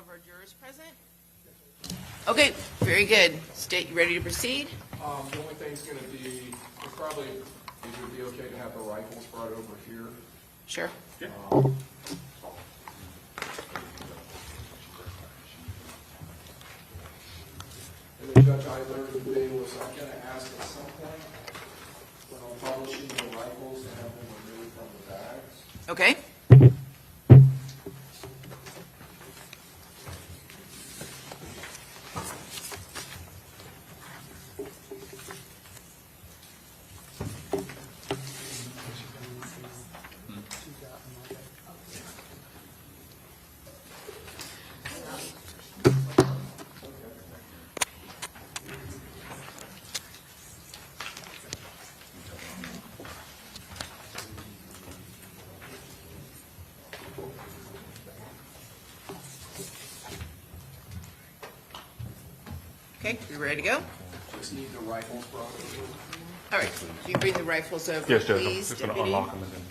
of our jurors present? Okay, very good. State, you ready to proceed? The only thing's going to be, it's probably, it would be okay to have the rifles brought over here. Sure. And then Judge, I learned today was I'm going to ask at some point when I'm publishing the rifles to have them removed from the bags. Okay. Okay, you ready to go? Just need the rifles brought over. All right, if you bring the rifles over, Yes, Judge. I'm please, just going to Deputy. unlock them and then.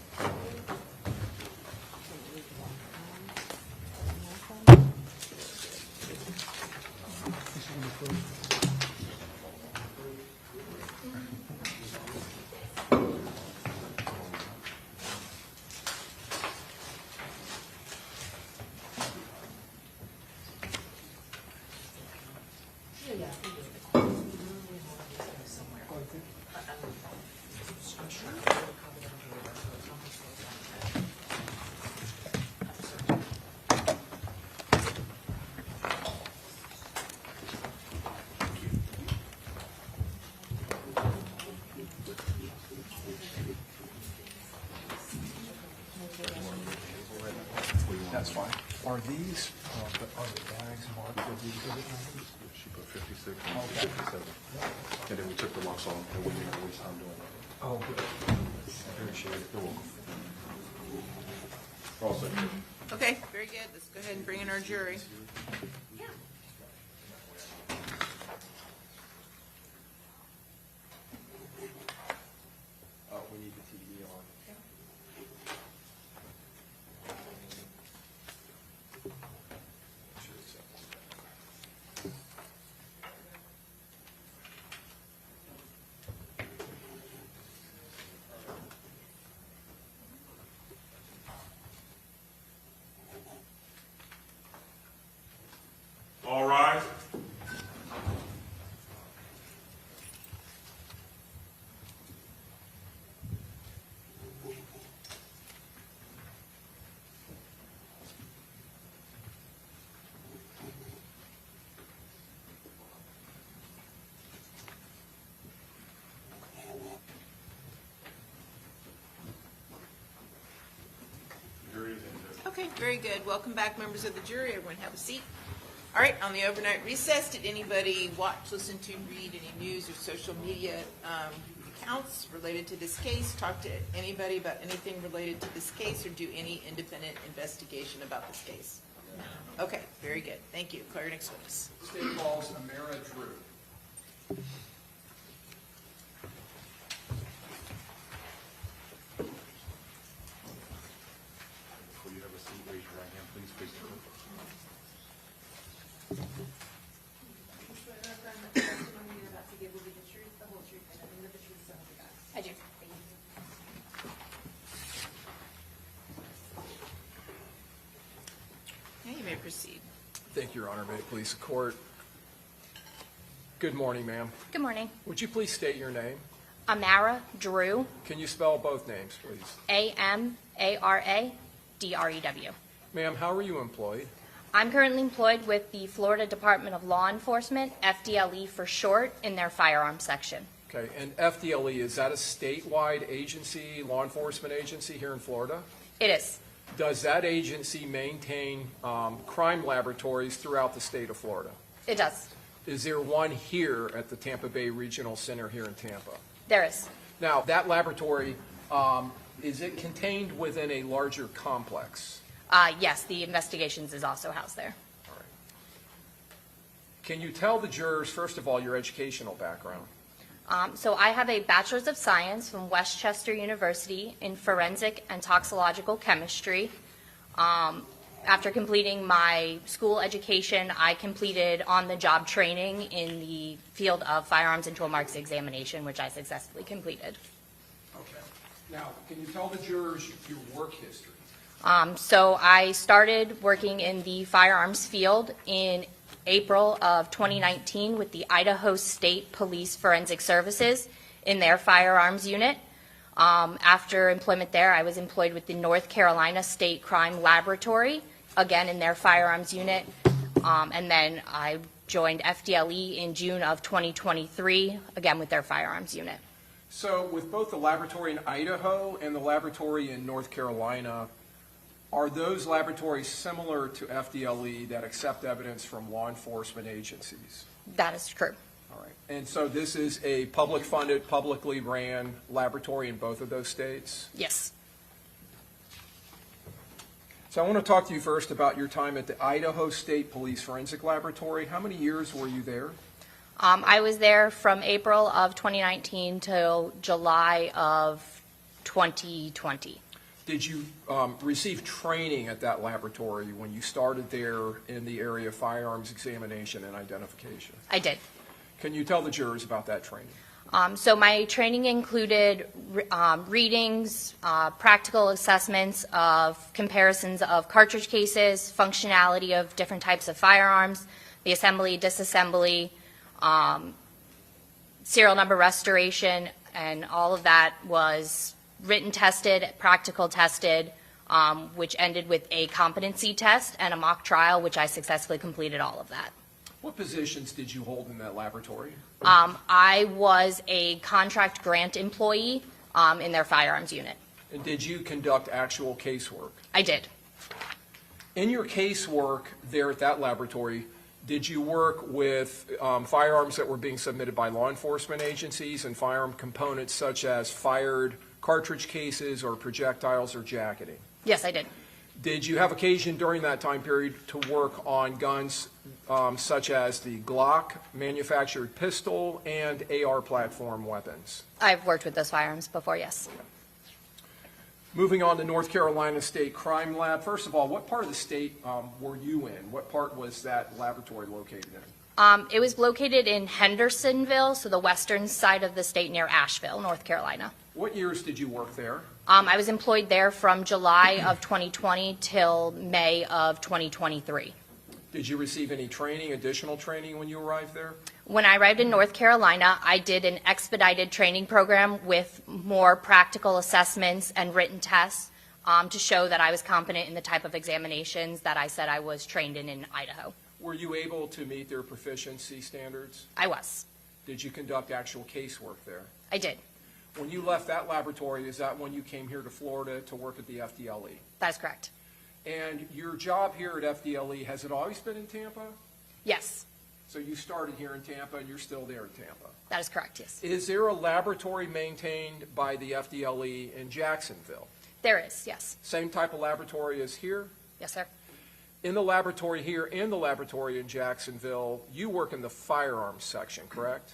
That's fine. Are these, are the bags marked with these exhibit numbers? She put 56 and 57. And then we took the locks off and we didn't waste time doing that. Oh, good. Appreciate it. You're welcome. All set. Okay, very good. Let's go ahead and bring in our jury. We need the TV on. All rise. Okay, very good. Welcome back, members of the jury. Everyone have a seat. All right, on the overnight recess, did anybody watch, listen to, read any news or social media accounts related to this case? Talk to anybody about anything related to this case or do any independent investigation about this case? Okay, very good. Thank you. Call your next witness. State calls Amara Drew. Before you have a seat, raise your right hand, please. Face the clerk. I do. Okay, you may proceed. Thank you, Your Honor. May it please the court. Good morning, ma'am. Good morning. Would you please state your name? Amara Drew, Can you spell both names, please? A-M-A-R-A-D-R-E-W. Ma'am, how are you employed? I'm currently employed with the Florida Department of Law Enforcement, FDLE for short, in their firearms section. Okay, and FDLE, is that a statewide agency, law enforcement agency here in Florida? It is. Does that agency maintain crime laboratories throughout the state of Florida? It does. Is there one here at the Tampa Bay Regional Center here in Tampa? There is. Now, that laboratory, is it contained within a larger complex? Yes, the investigations is also housed there. All right. Can you tell the jurors, first of all, your educational background? So I have a Bachelor's of Science from Westchester University in Forensic and Toxicological Chemistry. After completing my school education, I completed on-the-job training in the field of firearms and tool marks examination, which I successfully completed. Okay. Now, can you tell the jurors your work history? So I started working in the firearms field in April of 2019 with the Idaho State Police Forensic Services in their firearms unit. After employment there, I was employed with the North Carolina State Crime Laboratory, again in their firearms unit. And then I joined FDLE in June of 2023, again with their firearms unit. So with both the laboratory in Idaho and the laboratory in North Carolina, are those laboratories similar to FDLE that accept evidence from law enforcement agencies? That is true. All right. And so this is a public-funded, publicly ran laboratory in both of those states? Yes. So I want to talk to you first about your time at the Idaho State Police Forensic Laboratory. How many years were you there? I was there from April of 2019 till July of 2020. Did you receive training at that laboratory when you started there in the area of firearms examination and identification? I did. Can you tell the jurors about that training? So my training included readings, practical assessments of comparisons of cartridge cases, functionality of different types of firearms, the assembly, disassembly, serial number restoration, and all of that was written tested, practical tested, which ended with a competency test and a mock trial, which I successfully completed all of that. What positions did you hold in that laboratory? I was a contract grant employee in their firearms unit. And did you conduct actual casework? I did. In your casework there at that laboratory, did you work with firearms that were being submitted by law enforcement agencies and firearm components such as fired cartridge cases or projectiles or jacketing? Yes, I did. Did you have occasion during that time period to work on guns such as the Glock manufactured pistol and AR platform weapons? I've worked with those firearms before, yes. Moving on to North Carolina State Crime Lab. First of all, what part of the state were you in? What part was that laboratory located in? It was located in Hendersonville, so the western side of the state near Asheville, North Carolina. What years did you work there? I was employed there from July of 2020 till May of 2023. Did you receive any training, additional training when you arrived there? When I arrived in North Carolina, I did an expedited training program with more practical assessments and written tests to show that I was competent in the type of examinations that I said I was trained in Idaho. Were you able to meet their proficiency standards? I was. Did you conduct actual casework there? I did. When you left that laboratory, is that when you came here to Florida to work at the FDLE? That is correct. And your job here at FDLE, has it always been in Tampa? Yes, So you started here in Tampa and you're still there in Tampa. that is correct, yes. Is there a laboratory maintained by the FDLE in Jacksonville? There is, yes. Same type of laboratory as here? Yes, sir. In the laboratory here and the laboratory in Jacksonville, you work in the firearms section, correct?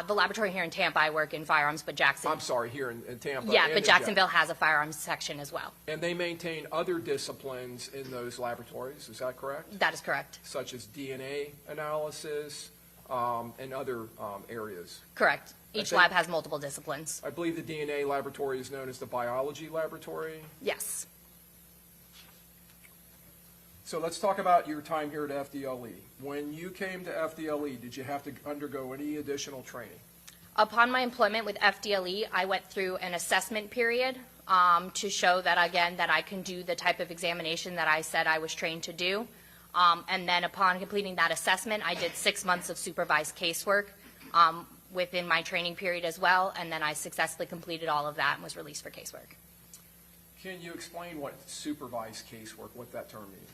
The laboratory here in Tampa, I work in firearms, but I'm sorry, here in Tampa. Yeah, and but in Jacksonville has a firearms section as well. And they maintain other disciplines in those laboratories, is that correct? That is correct. Such as DNA analysis and other areas. Correct. Each think- lab has multiple disciplines. I believe the DNA laboratory is known as the biology laboratory. Yes. So let's talk about your time here at FDLE. When you came to FDLE, did you have to undergo any additional training? Upon my employment with FDLE, I went through an assessment period to show that, again, that I can do the type of examination that I said I was trained to do. And then upon completing that assessment, I did 6 months of supervised casework within my training period as well, and then I successfully completed all of that and was released for casework. Can you explain what supervised casework, what that term means?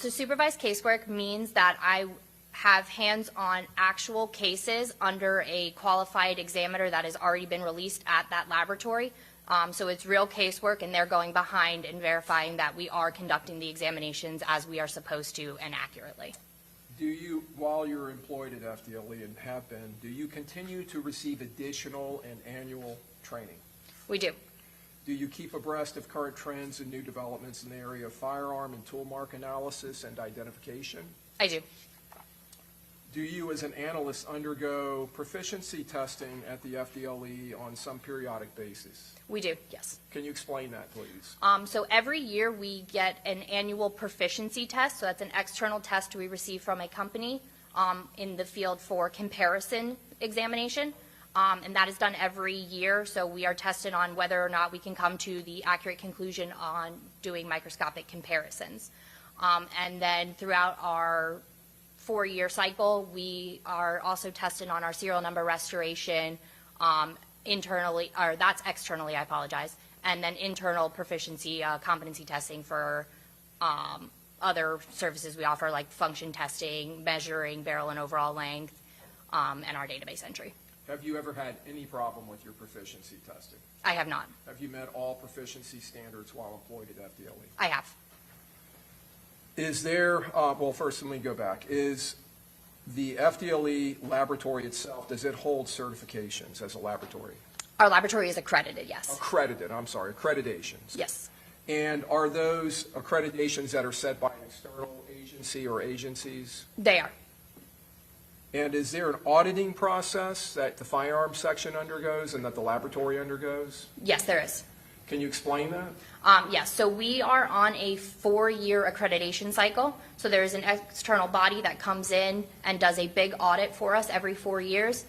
So supervised casework means that I have hands-on actual cases under a qualified examiner that has already been released at that laboratory. So it's real casework, and they're going behind and verifying that we are conducting the examinations as we are supposed to and accurately. Do you, while you're employed at FDLE and have been, do you continue to receive additional and annual training? We do. Do you keep abreast of current trends and new developments in the area of firearm and tool mark analysis and identification? I do. Do you, as an analyst, undergo proficiency testing at the FDLE on some periodic basis? We do, yes. Can you explain that, please? So every year we get an annual proficiency test. So that's an external test we receive from a company in the field for comparison examination. And that is done every year. So we are tested on whether or not we can come to the accurate conclusion on doing microscopic comparisons. And then throughout our 4-year cycle, we are also tested on our serial number restoration internally, or that's externally, I apologize, and then internal proficiency competency testing for other services we offer, like function testing, measuring barrel and overall length, and our database entry. Have you ever had any problem with your proficiency testing? I have not. Have you met all proficiency standards while employed at FDLE? I have. Is there, well, first let me go back. Is the FDLE laboratory itself, does it hold certifications as a laboratory? Our laboratory is accredited, yes. Accredited, I'm sorry, accreditations. Yes. And are those accreditations that are set by an external agency or agencies? They are. And is there an auditing process that the firearms section undergoes and that the laboratory undergoes? Yes, there is. Can you explain that? Yes, so we are on a 4-year accreditation cycle. So there is an external body that comes in and does a big audit for us every 4 years.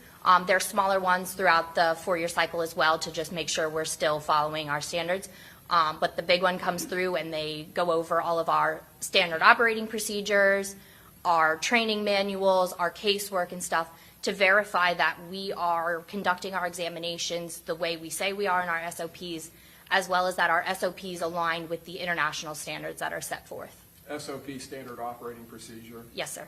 There are smaller ones throughout the 4-year cycle as well to just make sure we're still following our standards. But the big one comes through and they go over all of our standard operating procedures, our training manuals, our casework and stuff to verify that we are conducting our examinations the way we say we are in our SOPs, as well as that our SOPs align with the international standards that are set forth. SOP, standard operating procedure. Yes, sir.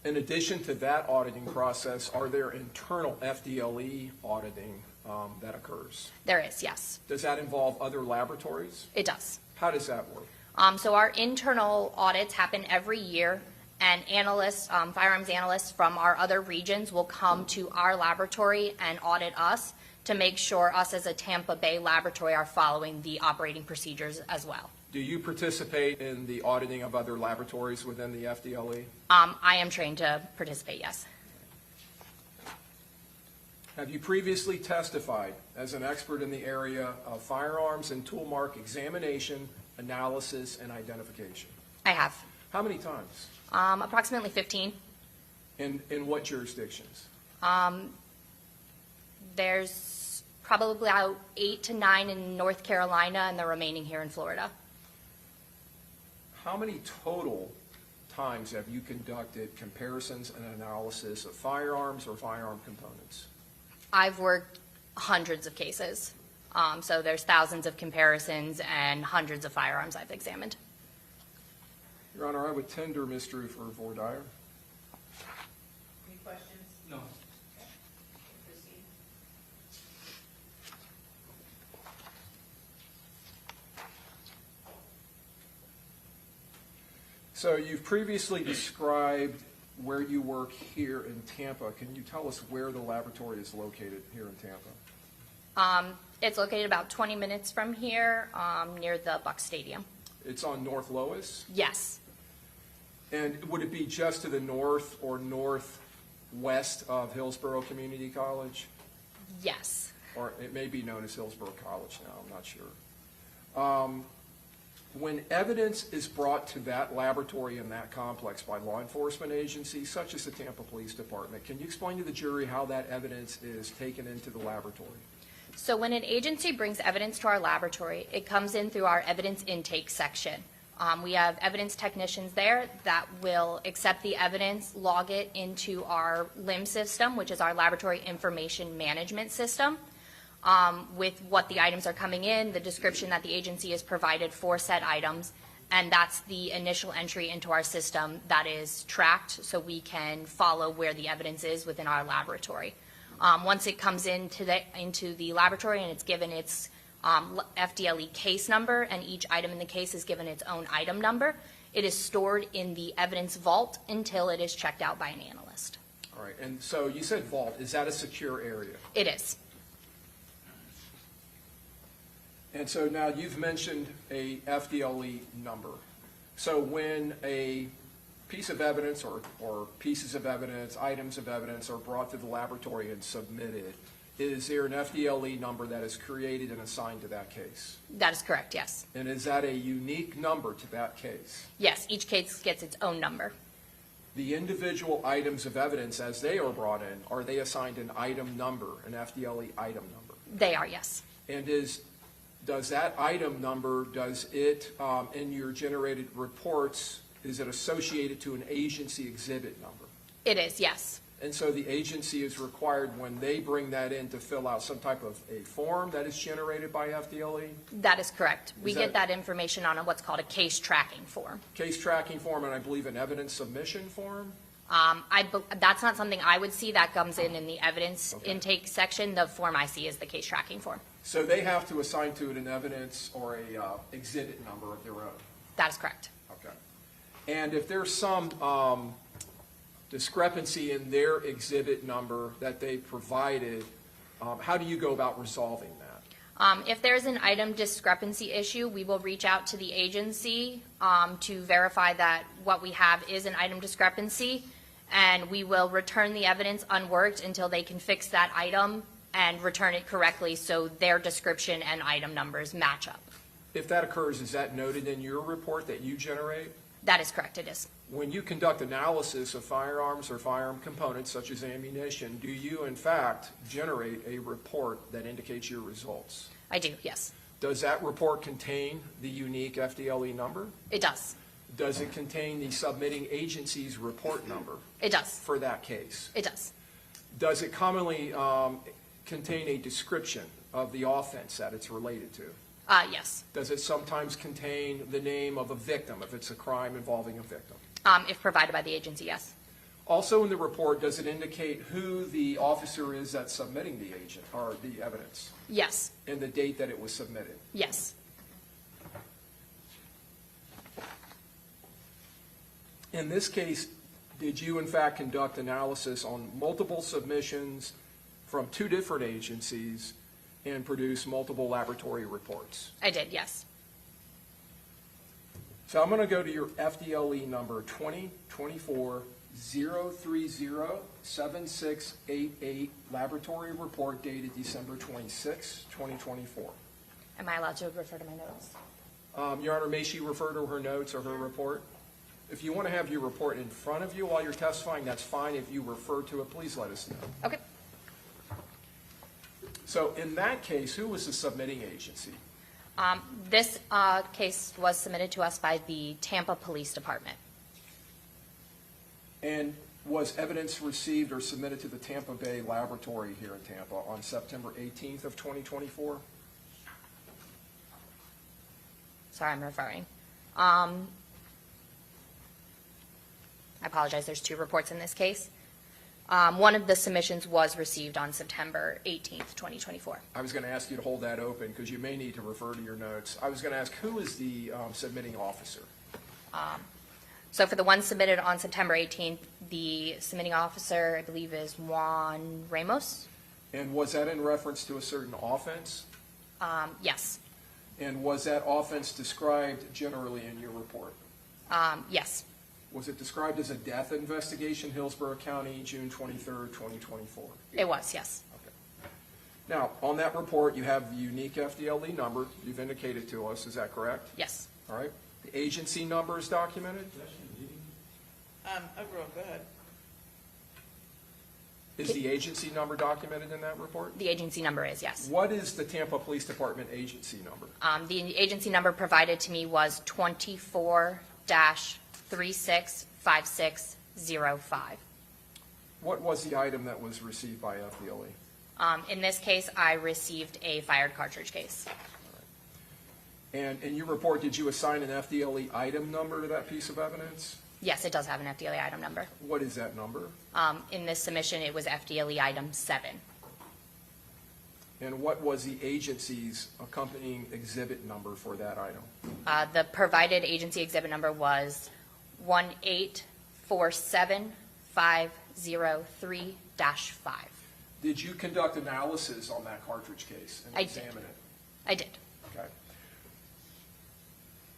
In addition to that auditing process, are there internal FDLE auditing that occurs? There is, yes. Does that involve other laboratories? It does. How does that work? So our internal audits happen every year, and analysts, firearms analysts from our other regions will come to our laboratory and audit us to make sure us as a Tampa Bay laboratory are following the operating procedures as well. Do you participate in the auditing of other laboratories within the FDLE? I am trained to participate, yes. Have you previously testified as an expert in the area of firearms and tool mark examination, analysis, and identification? I have. How many times? Approximately 15. In what jurisdictions? There's probably about 8 to 9 in North Carolina and the remaining here in Florida. How many total times have you conducted comparisons and analysis of firearms or firearm components? I've worked hundreds of cases. So there's thousands of comparisons and hundreds of firearms I've examined. Your Honor, I would tender Ms. Drew for voir dire. Any questions? No. Proceed. So you've previously described where you work here in Tampa. Can you tell us where the laboratory is located here in Tampa? It's located about 20 minutes from here, near the Buck Stadium. It's on North Lois? Yes. And would it be just to the north or northwest of Hillsborough Community College? Yes. Or it may be known as Hillsborough College now, I'm not sure. When evidence is brought to that laboratory in that complex by law enforcement agencies, such as the Tampa Police Department, can you explain to the jury how that evidence is taken into the laboratory? So when an agency brings evidence to our laboratory, it comes in through our evidence intake section. We have evidence technicians there that will accept the evidence, log it into our LIM system, which is our laboratory information management system, with what the items are coming in, the description that the agency has provided for said items, and that's the initial entry into our system that is tracked so we can follow where the evidence is within our laboratory. Once it comes into the laboratory and it's given its FDLE case number, and each item in the case is given its own item number, it is stored in the evidence vault until it is checked out by an analyst. All right, and so you said vault. Is that a secure area? It is. And so now you've mentioned a FDLE number. So when a piece of evidence or pieces of evidence, items of evidence are brought to the laboratory and submitted, is there an FDLE number that is created and assigned to that case? That is correct, yes. And is that a unique number to that case? Yes, each case gets its own number. The individual items of evidence as they are brought in, are they assigned an item number, an FDLE item number? They are, yes. And does that item number, does it, in your generated reports, is it associated to an agency exhibit number? It is, yes. And so the agency is required when they bring that in to fill out some type of a form that is generated by FDLE? That is correct. We Is get that- that information on what's called a case tracking form. Case tracking form and I believe an evidence submission form? That's not something I would see. That comes in the evidence Okay. intake section. The form I see is the case tracking form. So they have to assign to it an evidence or a exhibit number of their own? That is correct. Okay. And if there's some discrepancy in their exhibit number that they provided, how do you go about resolving that? If there's an item discrepancy issue, we will reach out to the agency to verify that what we have is an item discrepancy, and we will return the evidence unworked until they can fix that item and return it correctly so their description and item numbers match up. If that occurs, is that noted in your report that you generate? That is correct, it is. When you conduct analysis of firearms or firearm components such as ammunition, do you in fact generate a report that indicates your results? I do, yes. Does that report contain the unique FDLE number? It does. Does it contain the submitting agency's report number It does. for that case? It does. Does it commonly contain a description of the offense that it's related to? Yes. Does it sometimes contain the name of a victim if it's a crime involving a victim? If provided by the agency, yes. Also in the report, does it indicate who the officer is that's submitting the agent or the evidence Yes. and the date that it was submitted? Yes. In this case, did you in fact conduct analysis on multiple submissions from two different agencies and produce multiple laboratory reports? I did, yes. So I'm going to go to your FDLE number 2024-030-7688 laboratory report dated December 26, 2024. Am I allowed to refer to my notes? Your Honor, may she refer to her notes or her report? If you want to have your report in front of you while you're testifying, that's fine. If you refer to it, please let us know. Okay. So in that case, who was the submitting agency? This case was submitted to us by the Tampa Police Department. And was evidence received or submitted to the Tampa Bay Laboratory here in Tampa on September 18th of 2024? Sorry, I'm referring. I apologize, there's two reports in this case. One of the submissions was received on September 18th, 2024. I was going to ask you to hold that open because you may need to refer to your notes. I was going to ask, who is the submitting officer? So for the one submitted on September 18th, the submitting officer, I believe, is Juan Ramos. And was that in reference to a certain offense? Yes. And was that offense described generally in your report? Yes. Was it described as a death investigation, Hillsborough County, June 23rd, 2024? It was, yes. Okay. Now, on that report, you have the unique FDLE number you've indicated to us. Is that correct? Yes. All right. The agency number is documented? Overall, go ahead. Is the agency number documented in that report? The agency number is, yes. What is the Tampa Police Department agency number? The agency number provided to me was 24-365605. What was the item that was received by FDLE? In this case, I received a fired cartridge case. And in your report, did you assign an FDLE item number to that piece of evidence? Yes, it does have an FDLE item number. What is that number? In this submission, it was FDLE item 7. And what was the agency's accompanying exhibit number for that item? The provided agency exhibit number was 1847503-5. Did you conduct analysis on that cartridge case and I did. examine it? I did. Okay.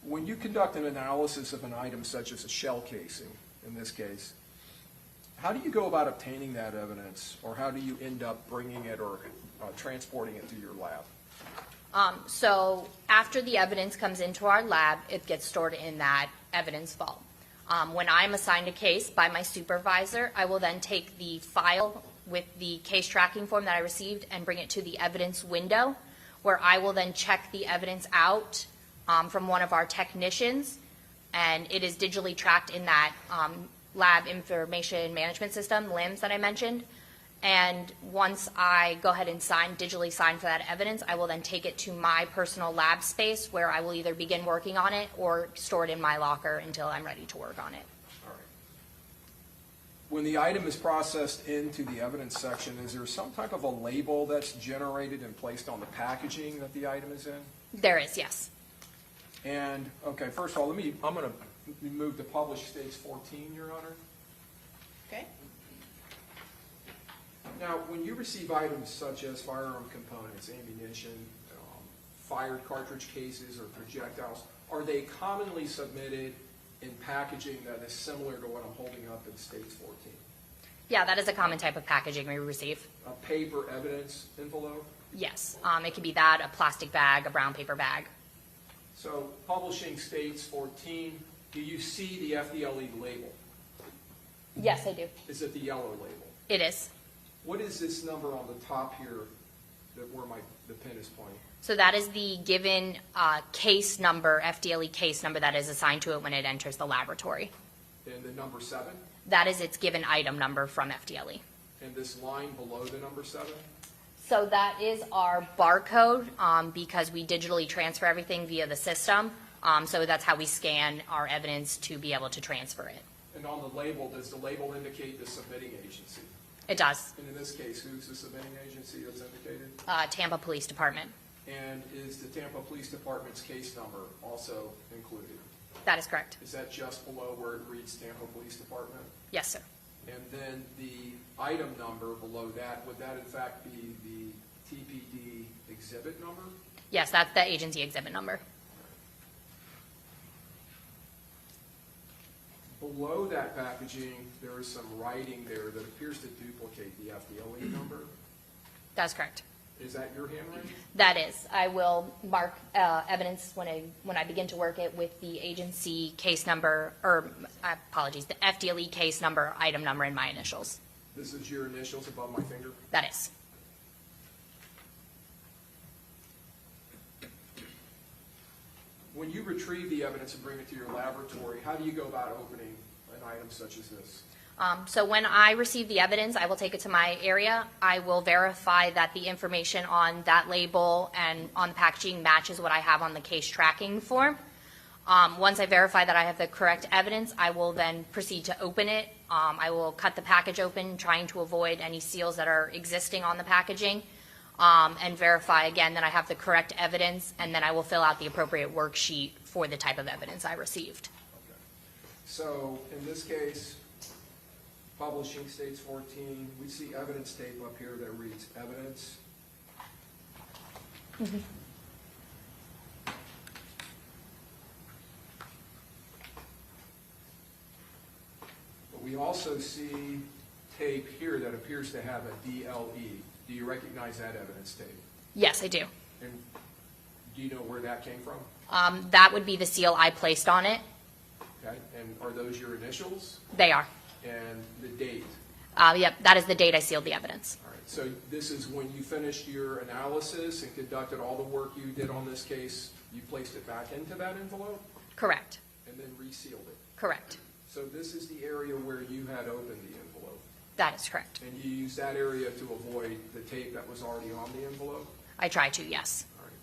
When you conduct an analysis of an item such as a shell casing, in this case, how do you go about obtaining that evidence, or how do you end up bringing it or transporting it to your lab? So after the evidence comes into our lab, it gets stored in that evidence vault. When I'm assigned a case by my supervisor, I will then take the file with the case tracking form that I received and bring it to the evidence window, where I will then check the evidence out from one of our technicians, and it is digitally tracked in that lab information management system, LIMS, that I mentioned. And once I go ahead and digitally sign for that evidence, I will then take it to my personal lab space, where I will either begin working on it or store it in my locker until I'm ready to work on it. All right. When the item is processed into the evidence section, is there some type of a label that's generated and placed on the packaging that the item is in? There is, yes. And, okay, first of all, I'm going to move to published states 14, Your Honor. Okay? Now, when you receive items such as firearm components, ammunition, fired cartridge cases, or projectiles, are they commonly submitted in packaging that is similar to what I'm holding up in States 14? Yeah, that is a common type of packaging we receive. A paper evidence envelope? Yes, it could be that, a plastic bag, a brown paper bag. So, publishing States 14, do you see the FDLE label? Yes, I do. Is it the yellow label? It is. What is this number on the top here where the pin is pointing? So that is the given case number, FDLE case number that is assigned to it when it enters the laboratory. And the number 7? That is its given item number from FDLE. And this line below the number 7? So that is our barcode because we digitally transfer everything via the system. So that's how we scan our evidence to be able to transfer it. And on the label, does the label indicate the submitting agency? It does. And in this case, who's the submitting agency that's indicated? Tampa Police Department. And is the Tampa Police Department's case number also included? That is correct. Is that just below where it reads Tampa Police Department? Yes, sir. And then the item number below that, would that in fact be the TPD exhibit number? Yes, that's the agency exhibit number. Below that packaging, there is some writing there that appears to duplicate the FDLE number. That's correct. Is that your handwriting? That is. I will mark evidence when I begin to work it with the agency case number, or apologies, the FDLE case number, item number, and my initials. This is your initials above my finger? That is. When you retrieve the evidence and bring it to your laboratory, how do you go about opening an item such as this? So when I receive the evidence, I will take it to my area. I will verify that the information on that label and on the packaging matches what I have on the case tracking form. Once I verify that I have the correct evidence, I will then proceed to open it. I will cut the package open, trying to avoid any seals that are existing on the packaging, and verify again that I have the correct evidence, and then I will fill out the appropriate worksheet for the type of evidence I received. Okay. So in this case, publishing states 14, we see evidence tape up here that reads evidence. Mm-hmm. But we also see tape here that appears to have a DLE. Do you recognize that evidence tape? Yes, I do. And do you know where that came from? That would be the seal I placed on it. Okay. And are those your initials? They are. And the date? Yep, that is the date I sealed the evidence. All right. So this is when you finished your analysis and conducted all the work you did on this case, you placed it back into that envelope Correct. and then resealed it. Correct. So this is the area where you had opened the envelope. That is correct. And you used that area to avoid the tape that was already on the envelope? I try to, yes. All right.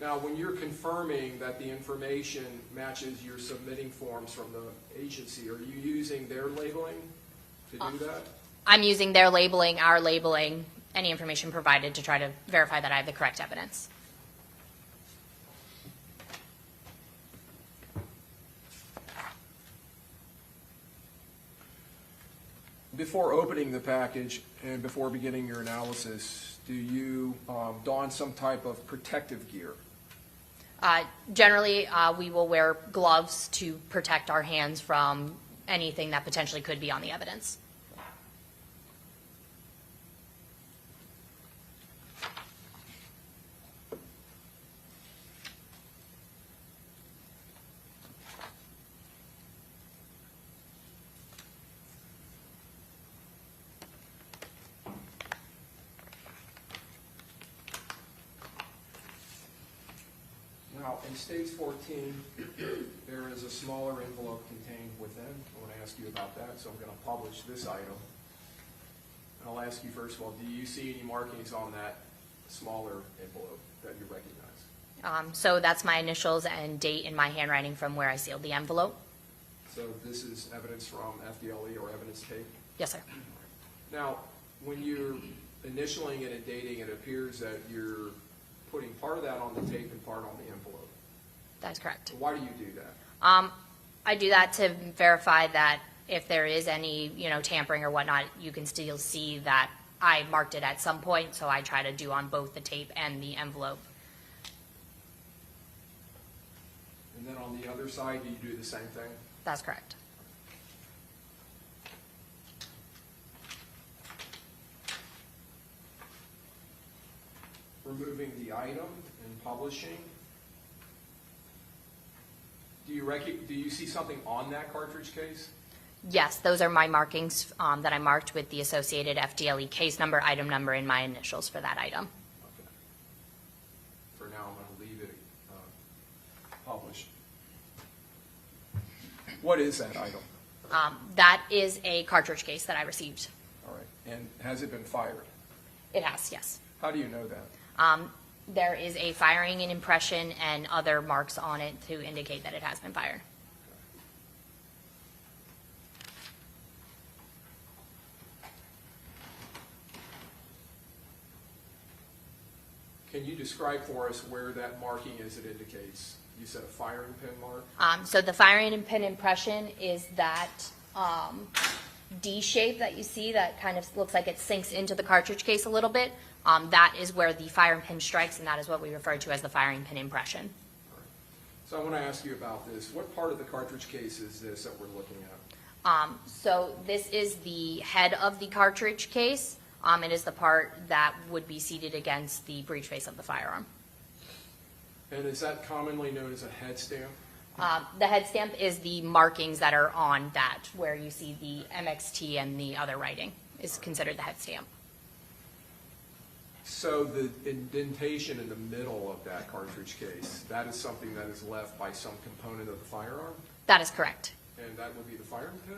Now, when you're confirming that the information matches your submitting forms from the agency, are you using their labeling to do that? I'm using their labeling, our labeling, any information provided to try to verify that I have the correct evidence. Before opening the package and before beginning your analysis, do you don some type of protective gear? Generally, we will wear gloves to protect our hands from anything that potentially could be on the evidence. Now, in Stage 14, there is a smaller envelope contained within. I want to ask you about that, so I'm going to publish this item. And I'll ask you first of all, do you see any markings on that smaller envelope that you recognize? So that's my initials and date in my handwriting from where I sealed the envelope. So this is evidence from FDLE or evidence tape? Yes, sir. Now, when you're initialing it and dating, it appears that you're putting part of that on the tape and part on the envelope. That is correct. Why do you do that? I do that to verify that if there is any, tampering or whatnot, you can still see that I marked it at some point, so I try to do on both the tape and the envelope. And then on the other side, do you do the same thing? That's correct. Removing the item and publishing. Do you see something on that cartridge case? Yes, those are my markings that I marked with the associated FDLE case number, item number, and my initials for that item. Okay. For now, I'm going to leave it published. What is that item? That is a cartridge case that I received. All right. And has it been fired? It has, yes. How do you know that? There is a firing and impression and other marks on it to indicate that it has been fired. Can you describe for us where that marking is it indicates? You said a firing pin mark? So the firing and pin impression is that D shape that you see that kind of looks like it sinks into the cartridge case a little bit. That is where the firing pin strikes, and that is what we refer to as the firing pin impression. All right. So I want to ask you about this. What part of the cartridge case is this that we're looking at? So this is the head of the cartridge case. It is the part that would be seated against the breech face of the firearm. And is that commonly known as a head stamp? The head stamp is the markings that are on that, where you see the MXT and the other writing is considered the head stamp. So the indentation in the middle of that cartridge case, that is something that is left by some component of the firearm? That is correct. And that would be the firing pin?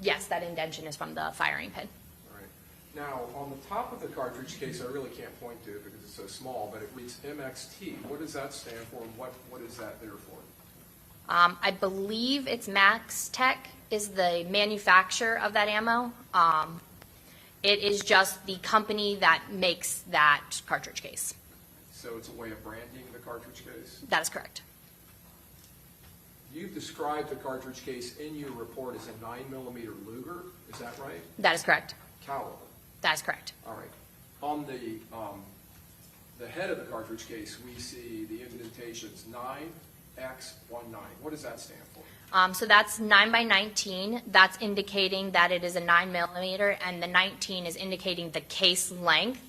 Yes, that indentation is from the firing pin. All right. Now, on the top of the cartridge case, I really can't point to it because it's so small, but it reads MXT. What does that stand for, and what is that there for? I believe it's Max Tech is the manufacturer of that ammo. It is just the company that makes that cartridge case. So it's a way of branding the cartridge case? That is correct. You've described the cartridge case in your report as a 9mm Luger, is that right? That is correct. Caliber? That is correct. All right. On the head of the cartridge case, we see the indentations 9X19. What does that stand for? So that's 9x19. That's indicating that it is a 9mm, and the 19 is indicating the case length.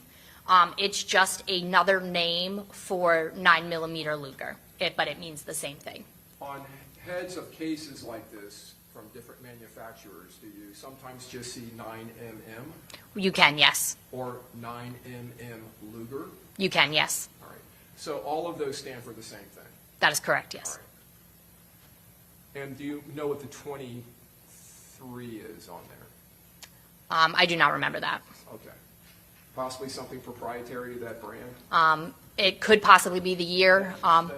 It's just another name for 9mm Luger, but it means the same thing. On heads of cases like this from different manufacturers, do you sometimes just see 9mm You can, yes. or 9mm Luger? You can, yes. All right. So all of those stand for the same thing? That is correct, All yes. right. And do you know what the 23 is on there? I do not remember that. Okay. Possibly something proprietary to that brand? It could possibly be the year. Overall, go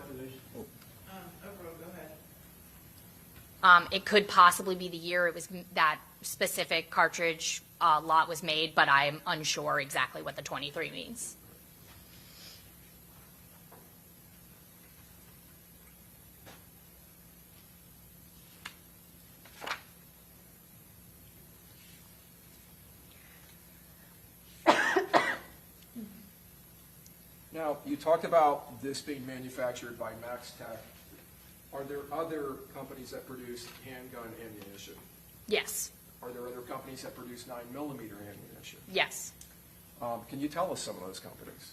ahead. It could possibly be the year it was that specific cartridge lot was made, but I'm unsure exactly what the 23 means. Now, you talked about this being manufactured by Max Tech. Are there other companies that produce handgun ammunition? Yes. Are there other companies that produce 9mm ammunition? Yes. Can you tell us some of those companies?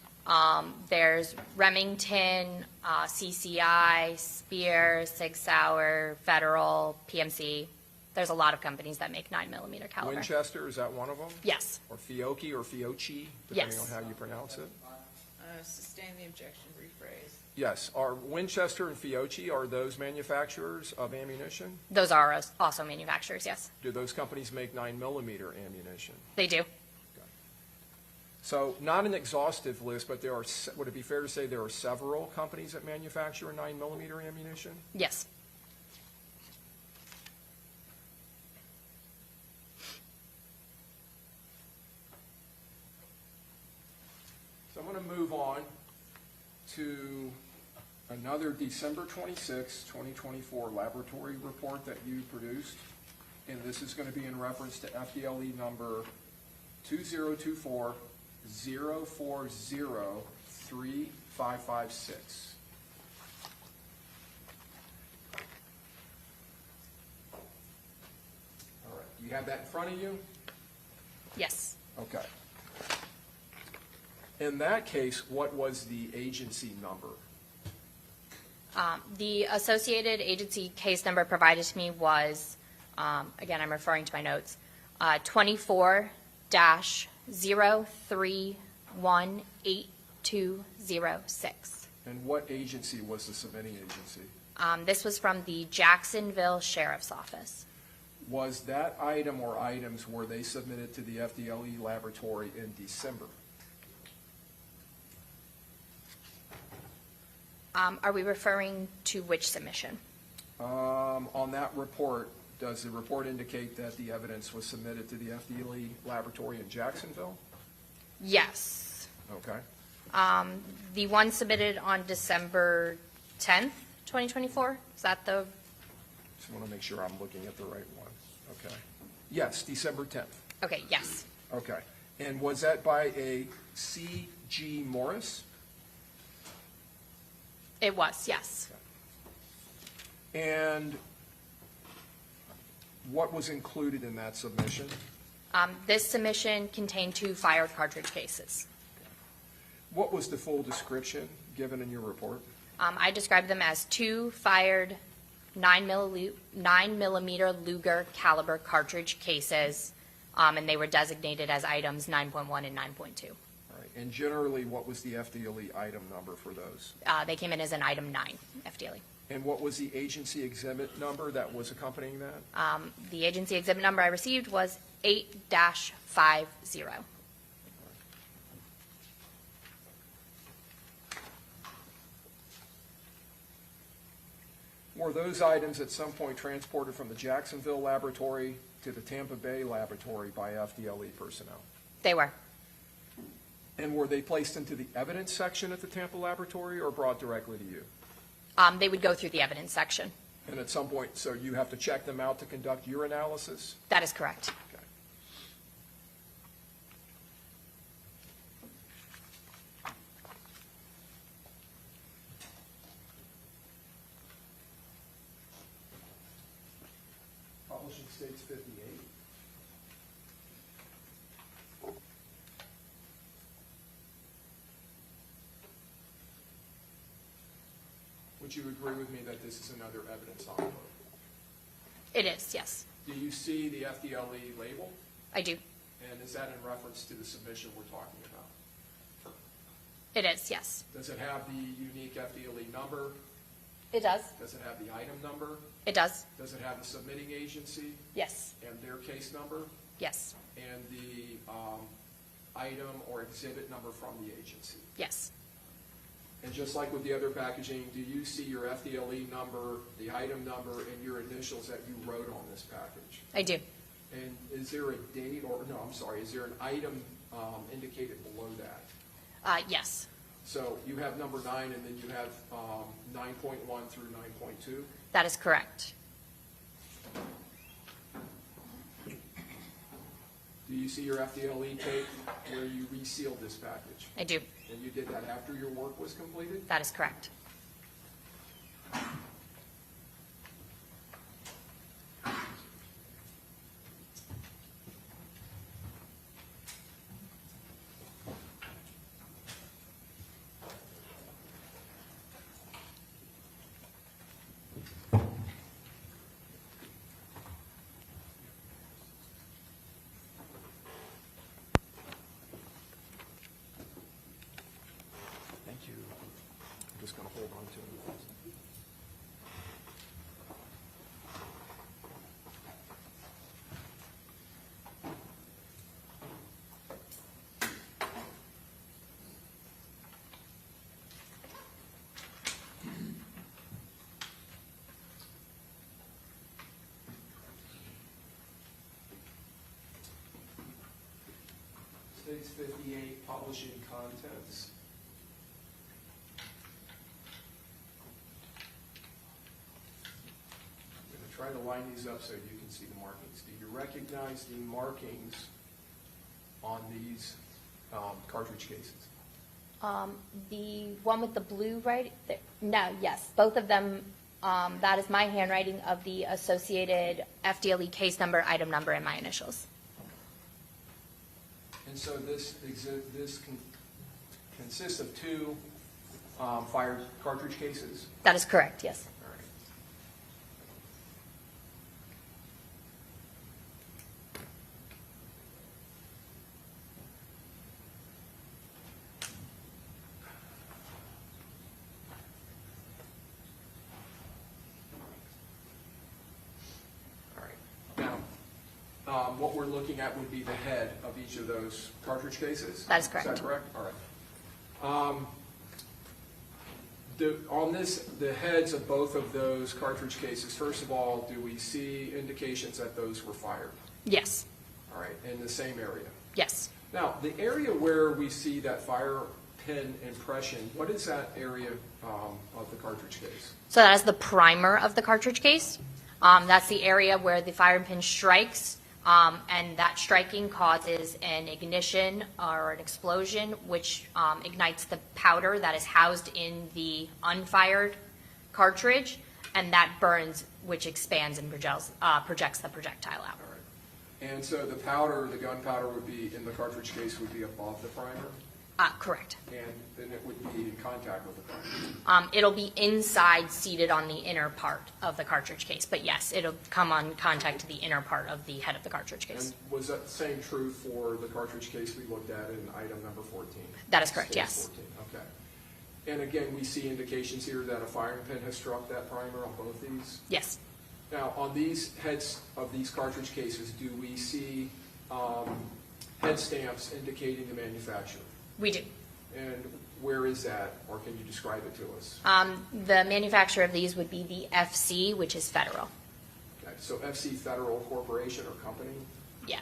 There's Remington, CCI, Spear, Sig Sauer, Federal, PMC. There's a lot of companies that make 9mm caliber. Winchester, is that one of them? Yes. Or Fiocchi or Fiocchi, depending on Yes. how you pronounce it? Sustain the objection, rephrase. Yes. Are Winchester and Fiocchi, are those manufacturers of ammunition? Those are also manufacturers, yes. Do those companies make 9mm ammunition? They do. So not an exhaustive list, but there are, would it be fair to say there are several companies that manufacture 9mm ammunition? Yes. So I'm going to move on to another December 26, 2024 laboratory report that you produced. And this is going to be in reference to FDLE number 2024-0403-556. All right, do you have that in front of you? Yes. Okay. In that case, what was the agency number? The associated agency case number provided to me was, again, I'm referring to my notes, 24-03-18206. And what agency was the submitting agency? This was from the Jacksonville Sheriff's Office. Was that item or items, were they submitted to the FDLE laboratory in December? Are we referring to which submission? On that report, does the report indicate that the evidence was submitted to the FDLE laboratory in Jacksonville? Yes. Okay. The one submitted on December 10th, 2024? Is that the? Just want to make sure I'm looking at the right one. Okay. Yes, December 10th. Okay, yes. Okay. And was that by a C.G. Morris? It was, yes. And what was included in that submission? This submission contained 2 fired cartridge cases. What was the full description given in your report? I described them as 2 fired 9mm Luger caliber cartridge cases, and they were designated as items 9.1 and 9.2. All right. And generally, what was the FDLE item number for those? They came in as an item 9, FDLE. And what was the agency exhibit number that was accompanying that? The agency exhibit number I received was 8-50. Were those items at some point transported from the Jacksonville laboratory to the Tampa Bay laboratory by FDLE personnel? They were. And were they placed into the evidence section at the Tampa laboratory or brought directly to you? They would go through the evidence section. And at some point, so you have to check them out to conduct your analysis? That is correct. Okay. Publishing states 58. Would you agree with me that this is another evidence envelope? It is, yes. Do you see the FDLE label? I do. And is that in reference to the submission we're talking about? It is, yes. Does it have the unique FDLE number? It does. Does it have the item number? It does. Does it have the submitting agency Yes. and their case number? Yes. And the item or exhibit number from the agency? Yes. And just like with the other packaging, do you see your FDLE number, the item number, and your initials that you wrote on this package? I do. And is there a date or, no, I'm sorry, is there an item indicated below that? Yes. So you have number 9 and then you have 9.1 through 9.2? That is correct. Do Do you see your FDLE tape where you resealed this package? I do. And you did that after your work was completed? That is correct. Thank you. I'm just going to hold on to it. States 58, publishing contents. I'm going to try to line these up so you can see the markings. Do you recognize the markings on these cartridge cases? The one with the blue right there, no, yes, both of them, that is my handwriting of the associated FDLE case number, item number, and my initials. And so this consists of two fired cartridge cases? That is correct, yes. All right. All right. Now, what we're looking at would be the head of each of those cartridge cases? That is correct. Is that correct? All right. On this, the heads of both of those cartridge cases, first of all, do we see indications that those were fired? Yes, All right, in the same area? yes. Now, the area where we see that fire pin impression, what is that area of the cartridge case? So that is the primer of the cartridge case. That's the area where the firing pin strikes, and that striking causes an ignition or an explosion, which ignites the powder that is housed in the unfired cartridge, and that burns, which expands and projects the projectile out. All right. And so the powder, the gunpowder would be, in the cartridge case, would be above the primer? Correct. And then it would be in contact with the primer? It'll be inside, seated on the inner part of the cartridge case, but yes, it'll come on contact to the inner part of the head of the cartridge case. And was that the same true for the cartridge case we looked at in item number 14? That is correct, Stage yes. 14, okay. And again, we see indications here that a firing pin has struck that primer on both these? Yes. Now, on these heads of these cartridge cases, do we see head stamps indicating the manufacturer? We do. And where is that, or can you describe it to us? The manufacturer of these would be the FC, which is federal. Okay, so FC Federal Corporation or company? Yeah.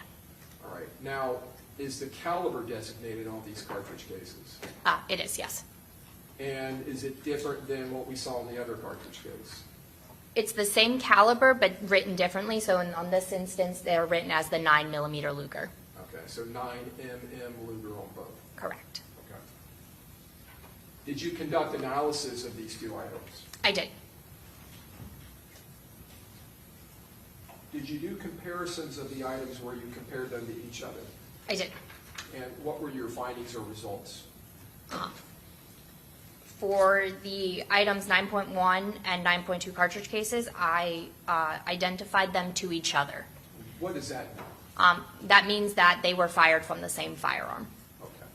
All right. Now, is the caliber designated on these cartridge cases? It is, yes. And is it different than what we saw in the other cartridge case? It's the same caliber, but written differently. So on this instance, they're written as the 9mm Luger. Okay, so 9mm Luger on both. Correct. Okay. Did you conduct analysis of these two items? I did. Did you do comparisons of the items where you compared them to each other? I did. And what were your findings or results? For the items 9.1 and 9.2 cartridge cases, I identified them to each other. What does that mean? That means that they were fired from the same firearm. Okay.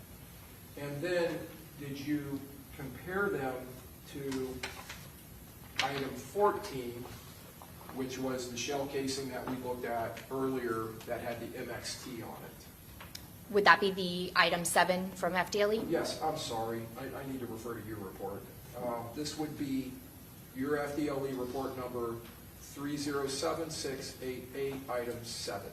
And then, did you compare them to item 14, which was the shell casing that we looked at earlier that had the MXT on it? Would that be the item 7 from FDLE? Yes, I'm sorry. I need to refer to your report. This would be your FDLE report number 307688, item 7.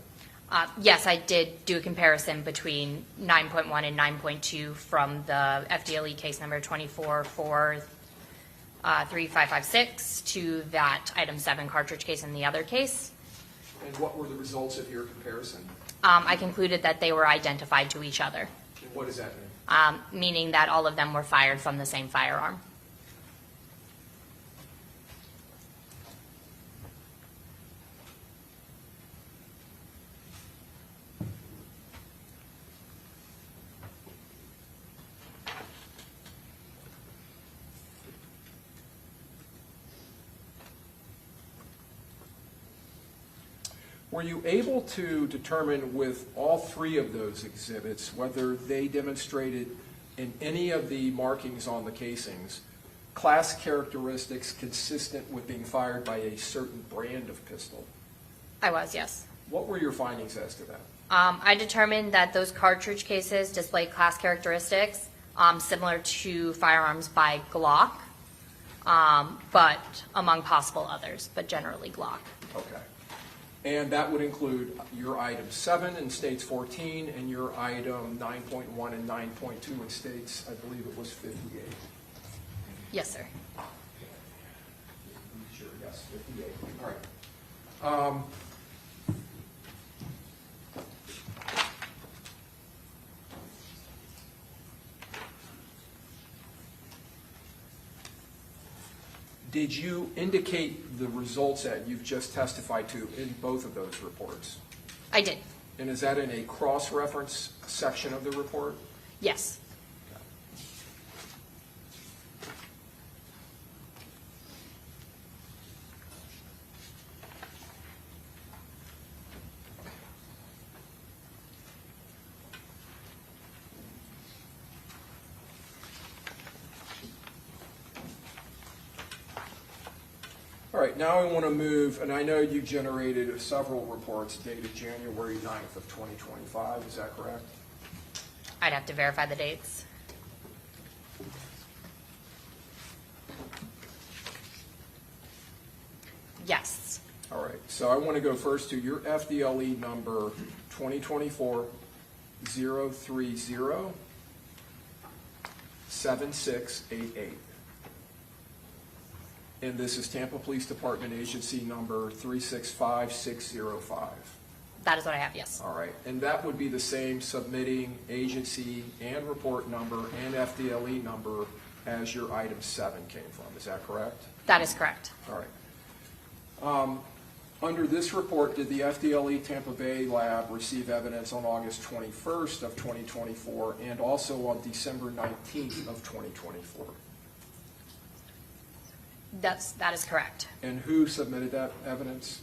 Yes, I did do a comparison between 9.1 and 9.2 from the FDLE case number 24-4-3556 to that item 7 cartridge case in the other case. And what were the results of your comparison? I concluded that they were identified to each other, And what does that mean? meaning that all of them were fired from the same firearm. Were you able to determine with all three of those exhibits whether they demonstrated in any of the markings on the casings class characteristics consistent with being fired by a certain brand of pistol? I was, yes. What were your findings as to that? I determined that those cartridge cases displayed class characteristics similar to firearms by Glock, but among possible others, but generally Glock. Okay. And that would include your item 7 in states 14 and your item 9.1 and 9.2 in states, I believe it was 58. Yes, sir. Sure, yes, 58. All right. Did you indicate the results that you've just testified to in both of those reports? I did. And is that in a cross-reference section of the report? Yes. All right, now I want to move, and I know you generated several reports dated January 9th of 2025, is that correct? I'd have to verify the dates. Yes. All right, so I want to go first to your FDLE number 2024-030-7688. And this is Tampa Police Department agency number 365605. That is what I have, yes. All right, and that would be the same submitting agency and report number and FDLE number as your item 7 came from, is that correct? That is correct. All right. Under this report, did the FDLE Tampa Bay lab receive evidence on August 21st of 2024 and also on December 19th of 2024? That is correct. And who submitted that evidence?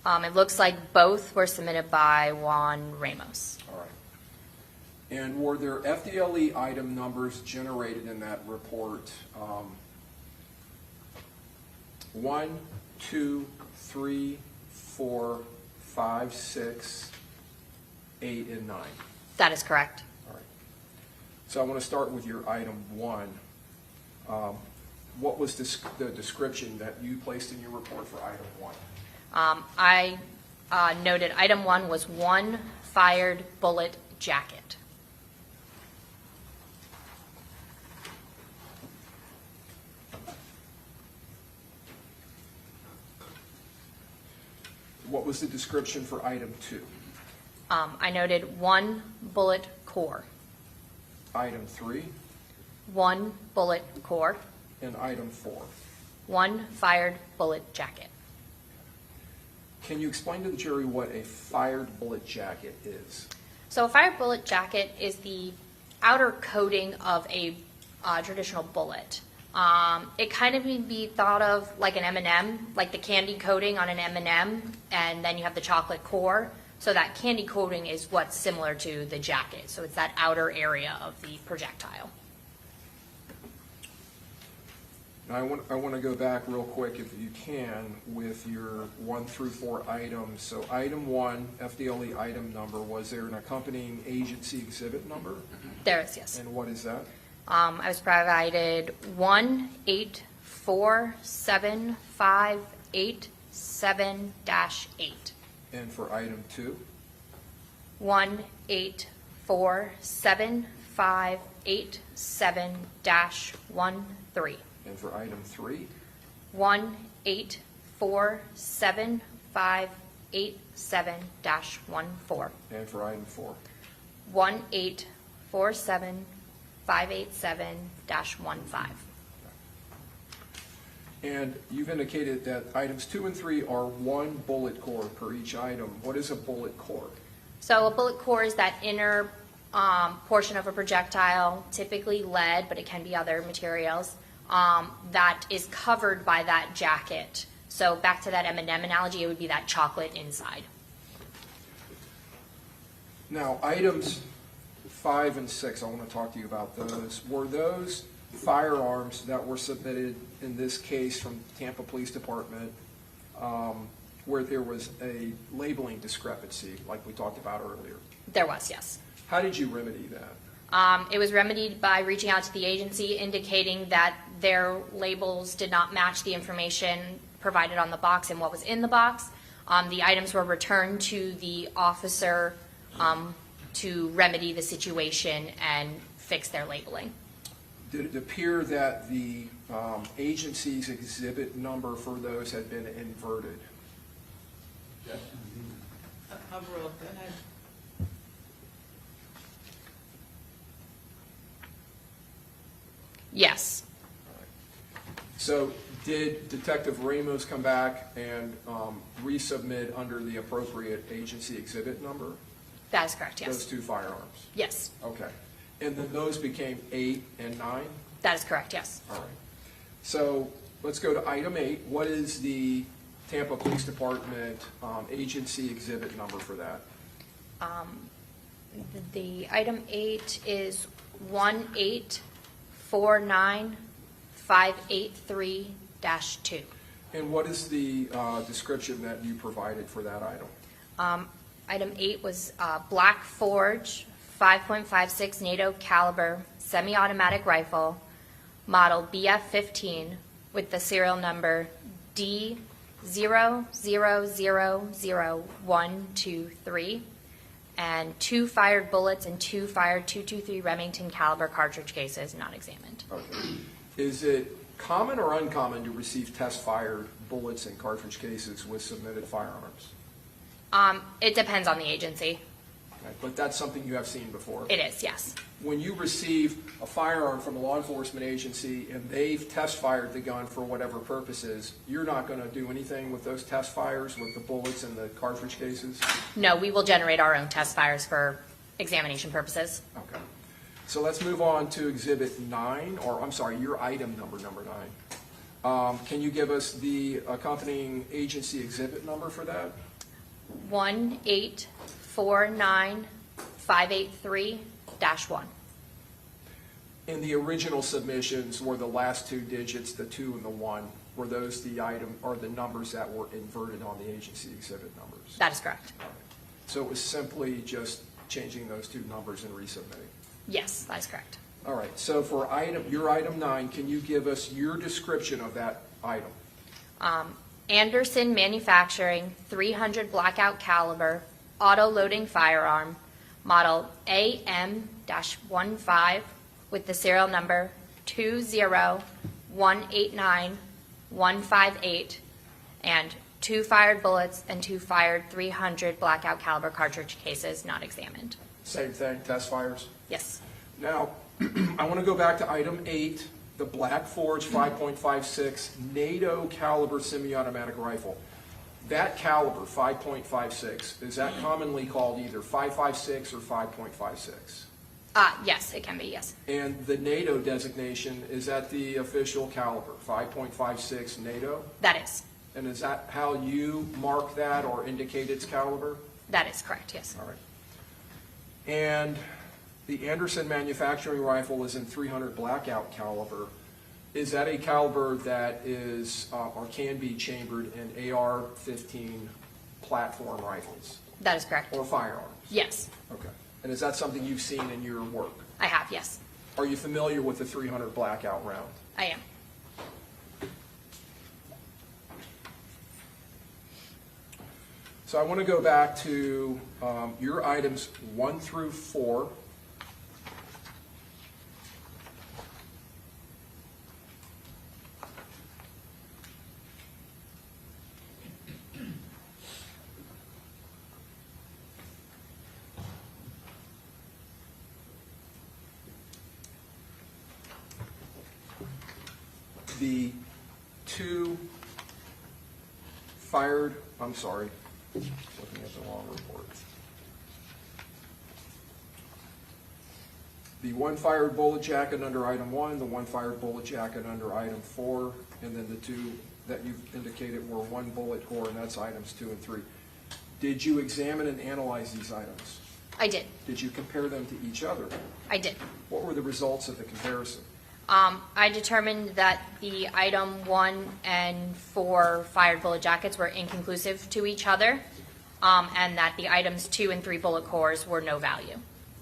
It looks like both were submitted by Juan Ramos. All right. And were there FDLE item numbers generated in that report? 1, 2, 3, 4, 5, 6, 8, and 9. That is correct. All right. So I want to start with your item 1. What was the description that you placed in your report for item 1? I noted item 1 was 1 fired bullet jacket. What was the description for item 2? I noted 1 bullet core. Item 3 1 bullet core. and item 4. 1 fired bullet jacket. Can you explain to the jury what a fired bullet jacket is? So a fired bullet jacket is the outer coating of a traditional bullet. It kind of can be thought of like an M&M, like the candy coating on an M&M, and then you have the chocolate core. So that candy coating is what's similar to the jacket. So it's that outer area of the projectile. Now I want to go back real quick, if you can, with your 1 through 4 items. So item 1, FDLE item number, was there an accompanying agency exhibit number? There is, yes. And what is that? I was provided 1847587-8. And for item 2? 1847587-13. And for item 3? 1847587-14. 1847-14. And for item 4? 1847587-15. And you've indicated that items 2 and 3 are 1 bullet core per each item. What is a bullet core? So a bullet core is that inner portion of a projectile, typically lead, but it can be other materials, that is covered by that jacket. So back to that M&M analogy, it would be that chocolate inside. Now, items 5 and 6, I want to talk to you about those. Were those firearms that were submitted in this case from Tampa Police Department where there was a labeling discrepancy like we talked about earlier? There was, yes. How did you remedy that? It was remedied by reaching out to the agency indicating that their labels did not match the information provided on the box and what was in the box. The items were returned to the officer to remedy the situation and fix their labeling. Did it appear that the agency's exhibit number for those had been inverted? Overall, go ahead. Yes. So did Detective Ramos come back and resubmit under the appropriate agency exhibit number? That is correct, Those yes. 2 firearms? Yes, Okay. And then those became 8 and 9? that is correct, yes. All right. So let's go to item 8. What is the Tampa Police Department agency exhibit number for that? The item 8 is 1849583-2. And what is the description that you provided for that item? Item 8 was Black Forge 5.56 NATO caliber semi-automatic rifle, model BF-15, with the serial number D00000123, and 2 fired bullets and 2 fired .223 Remington caliber cartridge cases not examined. Okay. Is it common or uncommon to receive test-fired bullets and cartridge cases with submitted firearms? It depends on the agency. Okay, but that's something you have seen before? It is, yes. When you receive a firearm from a law enforcement agency and they've test-fired the gun for whatever purposes, you're not going to do anything with those test fires, with the bullets and the cartridge cases? No, we will generate our own test fires for examination purposes. Okay. So let's move on to Exhibit 9, or I'm sorry, your item number 9. Can you give us the accompanying agency exhibit number for that? 1849583-1. In the original submissions, were the last 2 digits, the 2 and the 1, were those the item or the numbers that were inverted on the agency exhibit numbers? That is correct. All right. So it was simply just changing those 2 numbers and resubmitting? Yes, that is correct. All right. So for your item 9, can you give us your description of that item? Anderson Manufacturing 300 Blackout caliber auto-loading firearm, model AM-15, with the serial number 20189-158, and 2 fired bullets and 2 fired .300 Blackout caliber cartridge cases not examined. Same thing, test fires? Yes. Now, I want to go back to item 8, the Black Forge 5.56 NATO caliber semi-automatic rifle. That caliber, 5.56, is that commonly called either 5.56 or 5.56? Yes, it can be, yes. And the NATO designation, is that the official caliber, 5.56 NATO? That is. And is that how you mark that or indicate its caliber? That is correct, yes. All right. And the Anderson manufacturing rifle is in 300 Blackout caliber. Is that a caliber that is or can be chambered in AR-15 platform rifles That is correct. or firearms? Yes, Okay. And is that something you've seen in your work? I have, yes. Are you familiar with the 300 Blackout round? I am. So I want to go back to your items 1 through 4. the two fired, I'm sorry, looking at the wrong report. The one fired bullet jacket under item 1, the one fired bullet jacket under item 4, and then the two that you've indicated were one bullet core, and that's items 2 and 3. Did you examine and analyze these items? I did. Did you compare them to each other? I did. What were the results of the comparison? I determined that the item 1 and 4 fired bullet jackets were inconclusive to each other, and that the items 2 and 3 bullet cores were no value.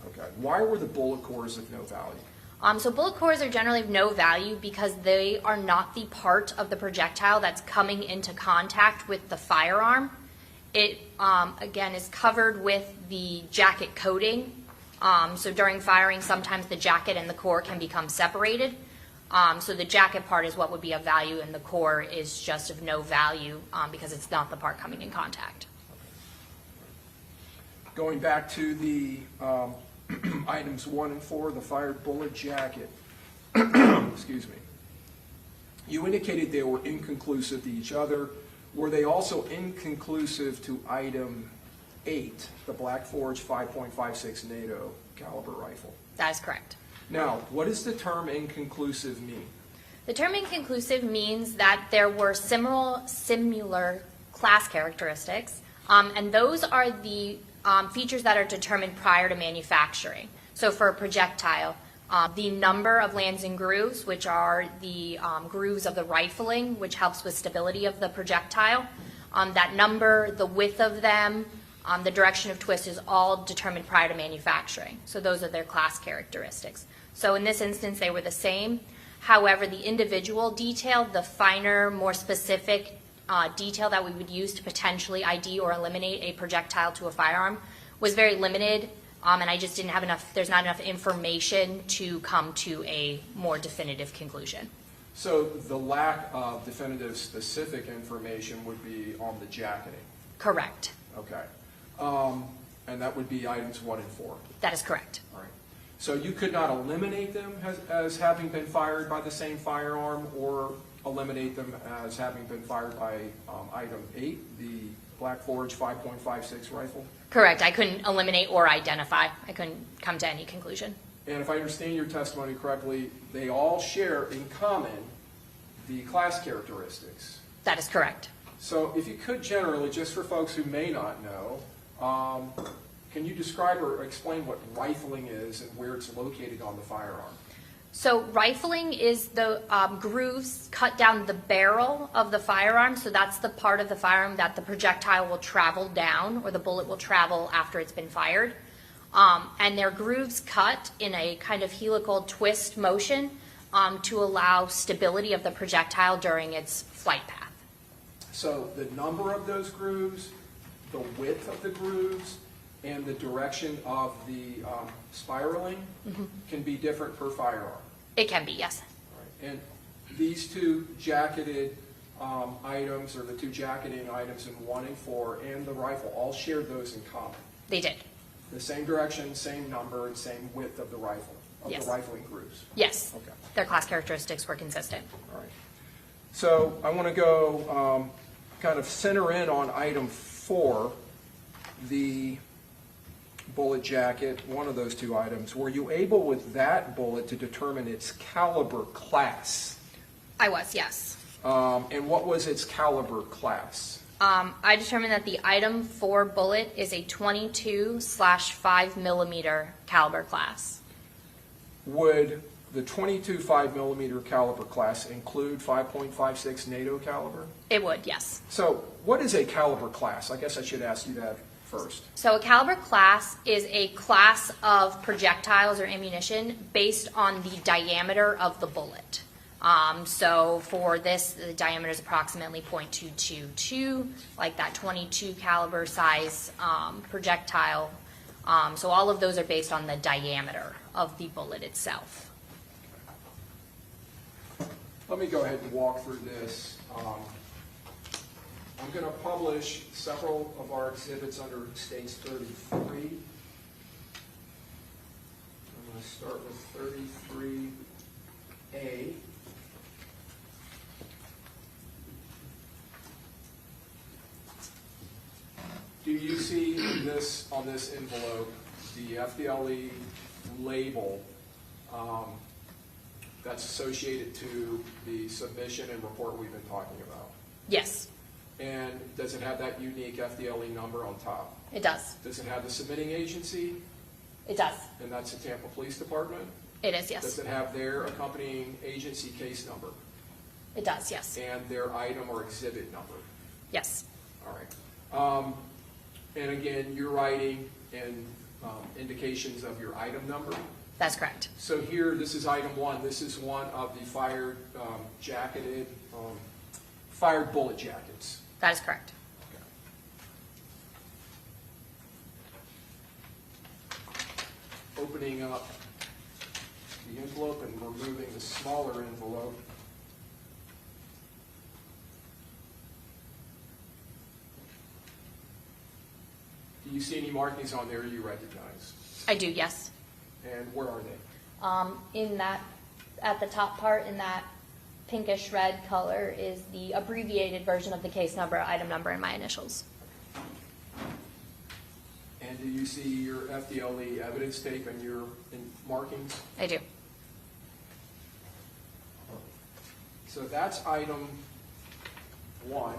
Okay. Why were the bullet cores of no value? So bullet cores are generally of no value because they are not the part of the projectile that's coming into contact with the firearm. It, again, is covered with the jacket coating. So during firing, sometimes the jacket and the core can become separated. So the jacket part is what would be of value, and the core is just of no value because it's not the part coming in contact. Going back to the items 1 and 4, the fired bullet jacket, excuse me, you indicated they were inconclusive to each other. Were they also inconclusive to item 8, the Black Forge 5.56 NATO caliber rifle? That is correct. Now, what does the term inconclusive mean? The term inconclusive means that there were similar class characteristics, and those are the features that are determined prior to manufacturing. So for a projectile, the number of lands and grooves, which are the grooves of the rifling, which helps with stability of the projectile, that number, the width of them, the direction of twist is all determined prior to manufacturing. So those are their class characteristics. So in this instance, they were the same. However, the individual detail, the finer, more specific detail that we would use to potentially ID or eliminate a projectile to a firearm was very limited, and I just didn't have enough, there's not enough information to come to a more definitive conclusion. So the lack of definitive specific information would be on the jacketing? Correct. Okay. And that would be items 1 and 4? That is correct. All right. So you could not eliminate them as having been fired by the same firearm, or eliminate them as having been fired by item 8, the Black Forge 5.56 rifle? Correct. I couldn't eliminate or identify. I couldn't come to any conclusion. And if I understand your testimony correctly, they all share in common the class characteristics. That is correct. So if you could generally, just for folks who may not know, can you describe or explain what rifling is and where it's located on the firearm? So rifling is the grooves cut down the barrel of the firearm. So that's the part of the firearm that the projectile will travel down, or the bullet will travel after it's been fired. And they're grooves cut in a kind of helical twist motion to allow stability of the projectile during its flight path. So the number of those grooves, the width of the grooves, and the direction of the spiraling can be different per firearm. It can be, yes. Right. And these two jacketed items, or the two jacketing items in 1 and 4, and the rifle, all shared those in common. They did. The same direction, same number, and same width of the rifle, of Yes. the rifling grooves. Yes. Okay. Their class characteristics were consistent. All right. So I want to go kind of center in on item 4, the bullet jacket, one of those two items. Were you able with that bullet to determine its caliber class? I was, yes. And what was its caliber class? I determined that the item 4 bullet is a 22/5 millimeter caliber class. Would the 22 5mm caliber class include 5.56 NATO caliber? It would, yes. So what is a caliber class? I guess I should ask you that first. So a caliber class is a class of projectiles or ammunition based on the diameter of the bullet. So for this, the diameter is approximately .222, like that 22 caliber size projectile. So all of those are based on the diameter of the bullet itself. Let me go ahead and walk through this. I'm going to publish several of our exhibits under States 33. I'm going to start with 33A. Do you see this, on this envelope, the FDLE label that's associated to the submission and report we've been talking about? Yes, And does it have that unique FDLE number on top? it does. Does it have the submitting agency, It does. and that's the Tampa Police Department? It is, yes. Does it have their accompanying agency case number It does, yes. and their item or exhibit number? Yes, All right. And again, you're writing in indications of your item number. that's correct. So here, this is item 1. This is one of the fired fired bullet jackets. That is correct. Opening up the envelope and removing the smaller envelope. Do you see any markings on there you recognize? I do, yes. And where are they? In that, at the top part, in that pinkish red color is the abbreviated version of the case number, item number, and my initials. And do you see your FDLE evidence tape and your markings? I do. So that's item 1.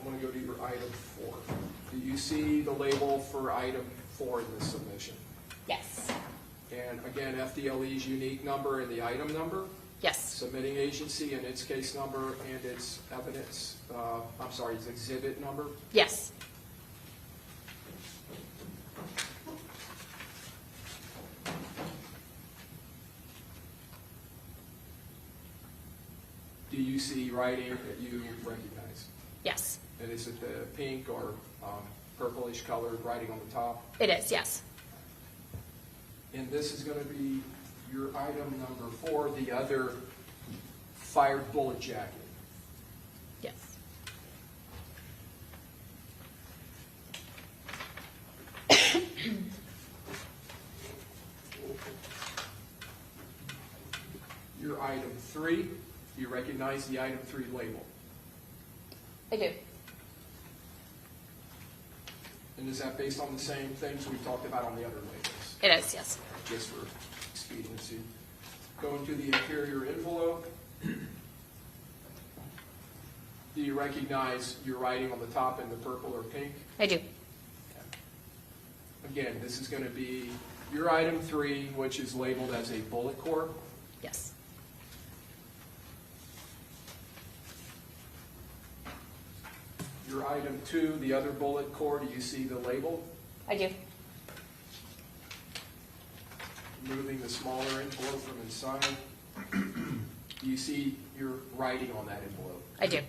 I want to go to your item 4. Do you see the label for item 4 in this submission? Yes. And again, FDLE's unique number and the item number, Yes. submitting agency and its case number and its evidence, its exhibit number? Yes. Do you see writing that you recognize? Yes. And is it the pink or purplish colored writing on the top? It is, yes. And this is going to be your item number 4, the other fired bullet jacket. Yes. Your item 3, do you recognize the item 3 label? I do. And is that based on the same things we talked about on the other labels? It is, yes. Just for expediency. Going to the interior envelope. Do you recognize your writing on the top in the purple or pink? I do. Again, this is going to be your item 3, which is labeled as a bullet core. Yes. Your item 2, the other bullet core, do you see the label? I do. Moving the smaller envelope from inside. Do you see your writing on that envelope? I do.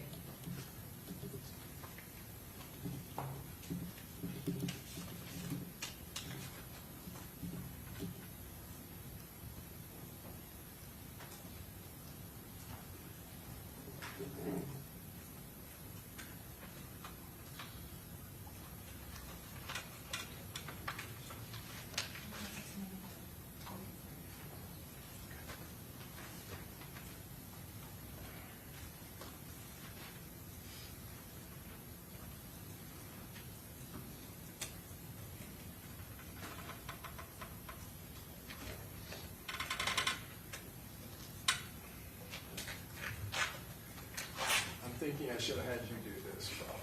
I'm thinking I should have had you do this probably.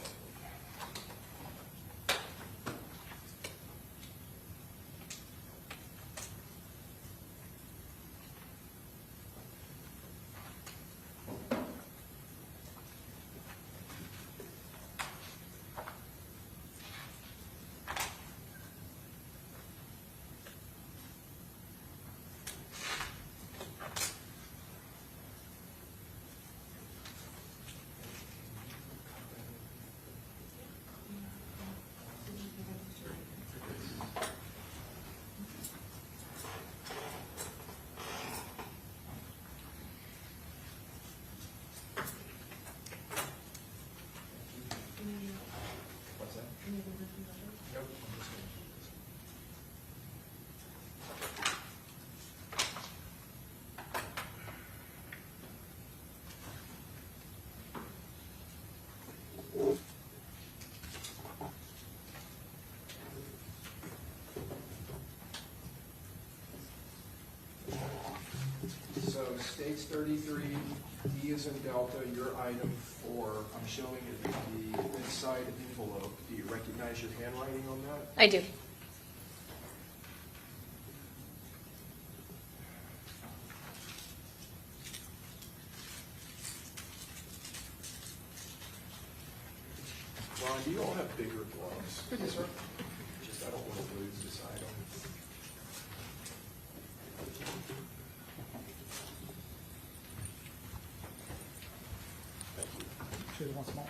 States 33, D is in Delta, your item 4, I'm showing it the inside envelope. Do you recognize your handwriting on that? I do. Ron, do you all have bigger gloves? Yes, sir. Just, I don't want to lose this item. Should one small.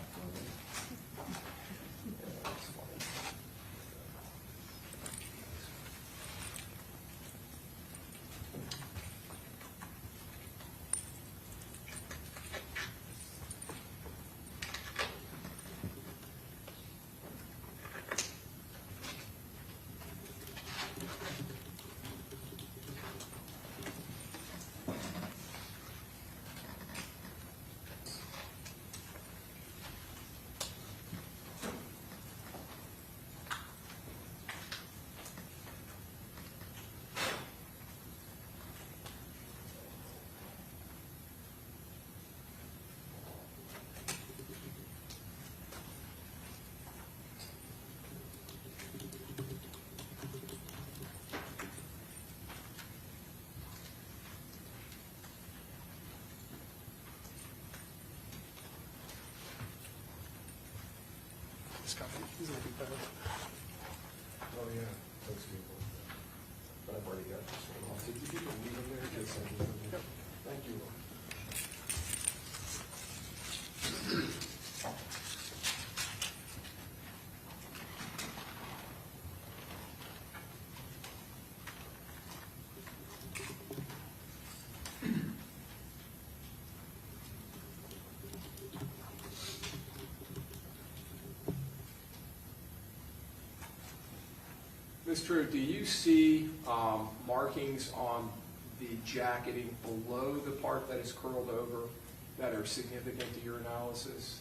Oh, yeah, those people. But I've already got this one off. Did you leave them there? Yes, I did. Yep. Thank you. Ms. Drew, do you see markings on the jacketing below the part that is curled over that are significant to your analysis?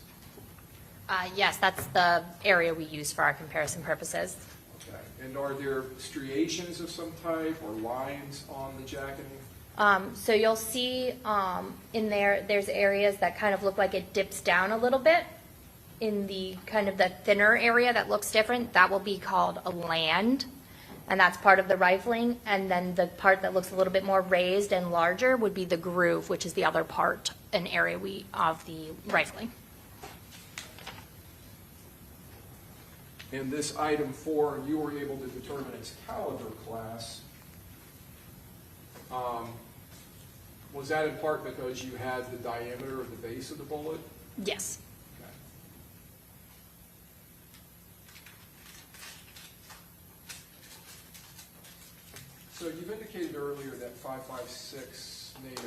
Yes, that's the area we use for our comparison purposes. Okay. And are there striations of some type or lines on the jacketing? So you'll see in there's areas that kind of look like it dips down a little bit. In the kind of the thinner area that looks different, that will be called a land, and that's part of the rifling. And then the part that looks a little bit more raised and larger would be the groove, which is the other part, an area of the rifling. In this item 4, you were able to determine its caliber class. Was that in part because you had the diameter of the base of the bullet? Yes. Okay. So you've indicated earlier that 5.56 NATO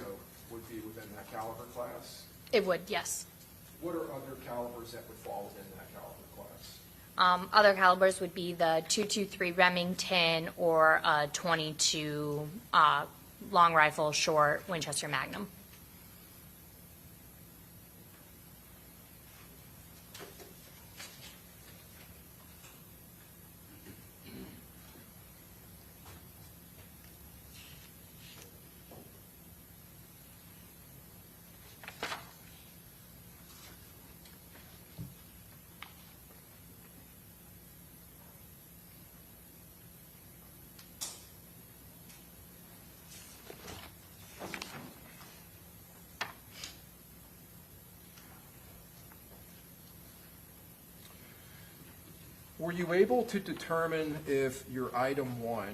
would be within that caliber class. It would, yes. What are other calibers that would fall within that caliber class? Other calibers would be the .223 Remington or a .22 long rifle short Winchester Magnum. Were you able to determine if your item 1,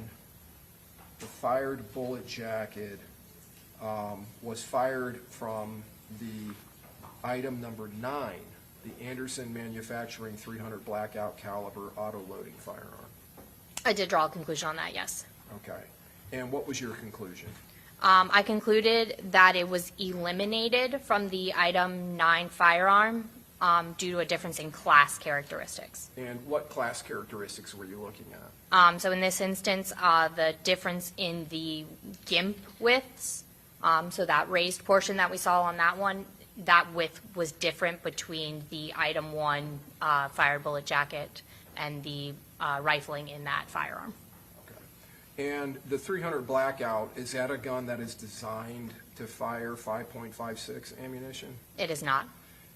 the fired bullet jacket, was fired from the item number 9, the Anderson Manufacturing 300 Blackout caliber auto-loading firearm? I did draw a conclusion on that, yes. Okay. And what was your conclusion? I concluded that it was eliminated from the item 9 firearm due to a difference in class characteristics. And what class characteristics were you looking at? So in this instance, the difference in the gimp widths, so that raised portion that we saw on that one, that width was different between the item 1 fired bullet jacket and the rifling in that firearm. Okay. And the 300 Blackout, is that a gun that is designed to fire 5.56 ammunition? It is not.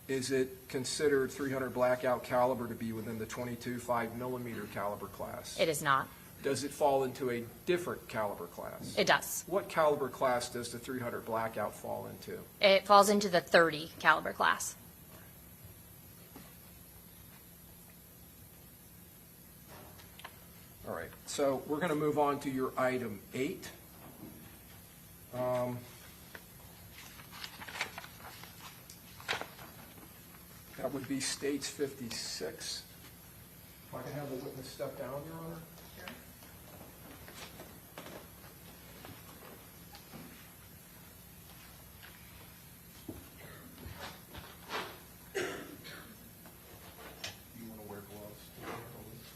Is it considered 300 Blackout caliber to be within the 22 5mm caliber class? It is not. Does it fall into a different caliber class? It does. What caliber class does the 300 Blackout fall into? It falls into the 30 caliber class. All right, so we're going to move on to your item 8. That would be States 56. If I can have the witness step down, Your Honor. You want to wear gloves to handle this?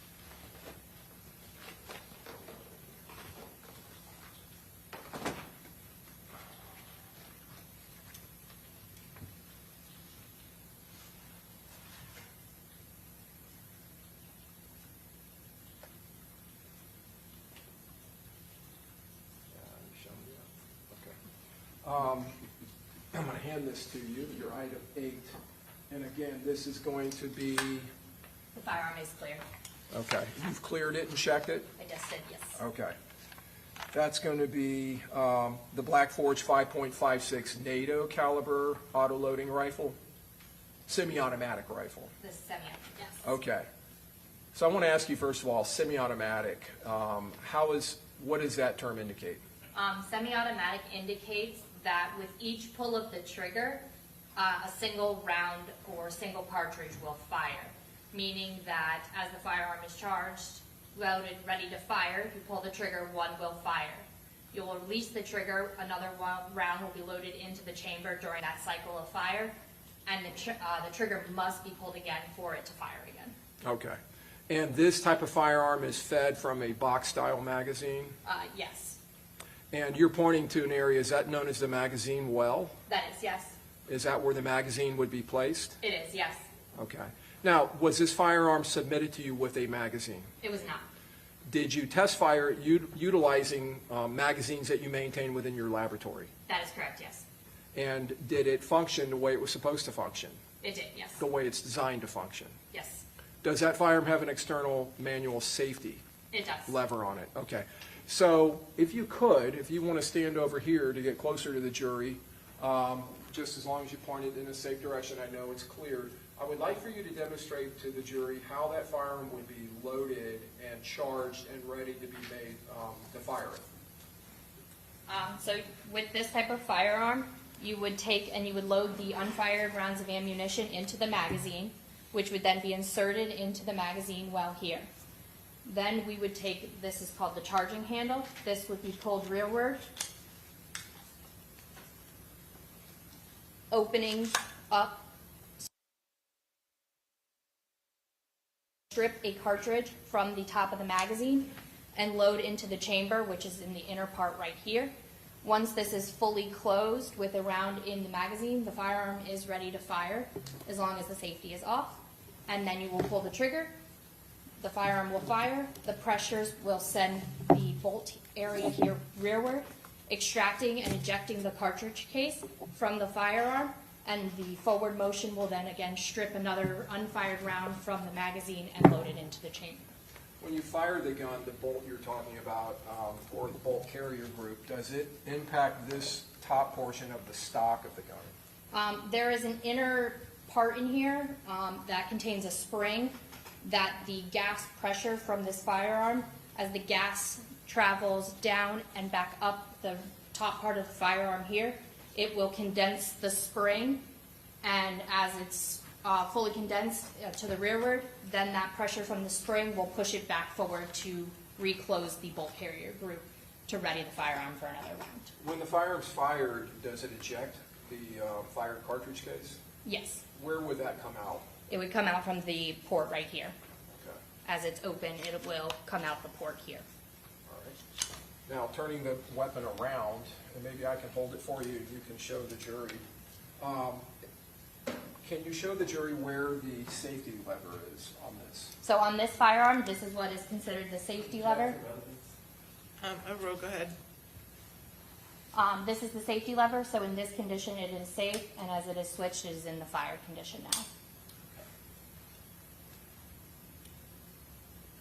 I'm going to hand this to you, your item 8. And again, this is going to be, The firearm is clear. okay, you've cleared it and checked it? I just said yes. Okay. That's going to be the Black Forge 5.56 NATO caliber auto-loading rifle, semi-automatic rifle. The semi, yes. Okay. So I want to ask you, first of all, semi-automatic, what does that term indicate? Semi-automatic indicates that with each pull of the trigger, a single round or single cartridge will fire, meaning that as the firearm is charged, loaded, ready to fire, you pull the trigger, one will fire. You will release the trigger, another round will be loaded into the chamber during that cycle of fire, and the trigger must be pulled again for it to fire again. Okay. And this type of firearm is fed from a box-style magazine? Yes. And you're pointing to an area, is that known as the magazine well? That is, yes. Is that where the magazine would be placed? It is, yes. Okay. Now, was this firearm submitted to you with a magazine? It was not. Did you test fire utilizing magazines that you maintain within your laboratory? That is correct, yes. And did it function the way it was supposed to function? It did, yes. The way it's designed to function? Yes, Does that firearm have an external manual safety it does. lever on it? Okay. So if you want to stand over here to get closer to the jury, just as long as you point it in a safe direction, I know it's cleared. I would like for you to demonstrate to the jury how that firearm would be loaded and charged and ready to be made to fire it. So with this type of firearm, you would take and you would load the unfired rounds of ammunition into the magazine, which would then be inserted into the magazine well here. Then we would take, this is called the charging handle. This would be pulled rearward, opening up, strip a cartridge from the top of the magazine and load into the chamber, which is in the inner part right here. Once this is fully closed with a round in the magazine, the firearm is ready to fire as long as the safety is off. And then you will pull the trigger. The firearm will fire, the pressures will send the bolt area here rearward, extracting and ejecting the cartridge case from the firearm, and the forward motion will then again strip another unfired round from the magazine and load it into the chamber. When you fire the gun, the bolt you're talking about, or the bolt carrier group, does it impact this top portion of the stock of the gun? There is an inner part in here that contains a spring that the gas pressure from this firearm, as the gas travels down and back up the top part of the firearm here, it will condense the spring, and as it's fully condensed to the rearward, then that pressure from the spring will push it back forward to reclose the bolt carrier group to ready the firearm for another round. When the firearm's fired, does it eject the fired cartridge case? Yes, Where would that come out? it would come out from the port right here. Okay. As it's open, it will come out the port here. All right. Now, turning the weapon around, and maybe I can hold it for you, you can show the jury. Can you show the jury where the safety lever is on this? So on this firearm, this is what is considered the safety lever. Go ahead. This is the safety lever, so in this condition it is safe, and as it is switched, it is in the fire condition now.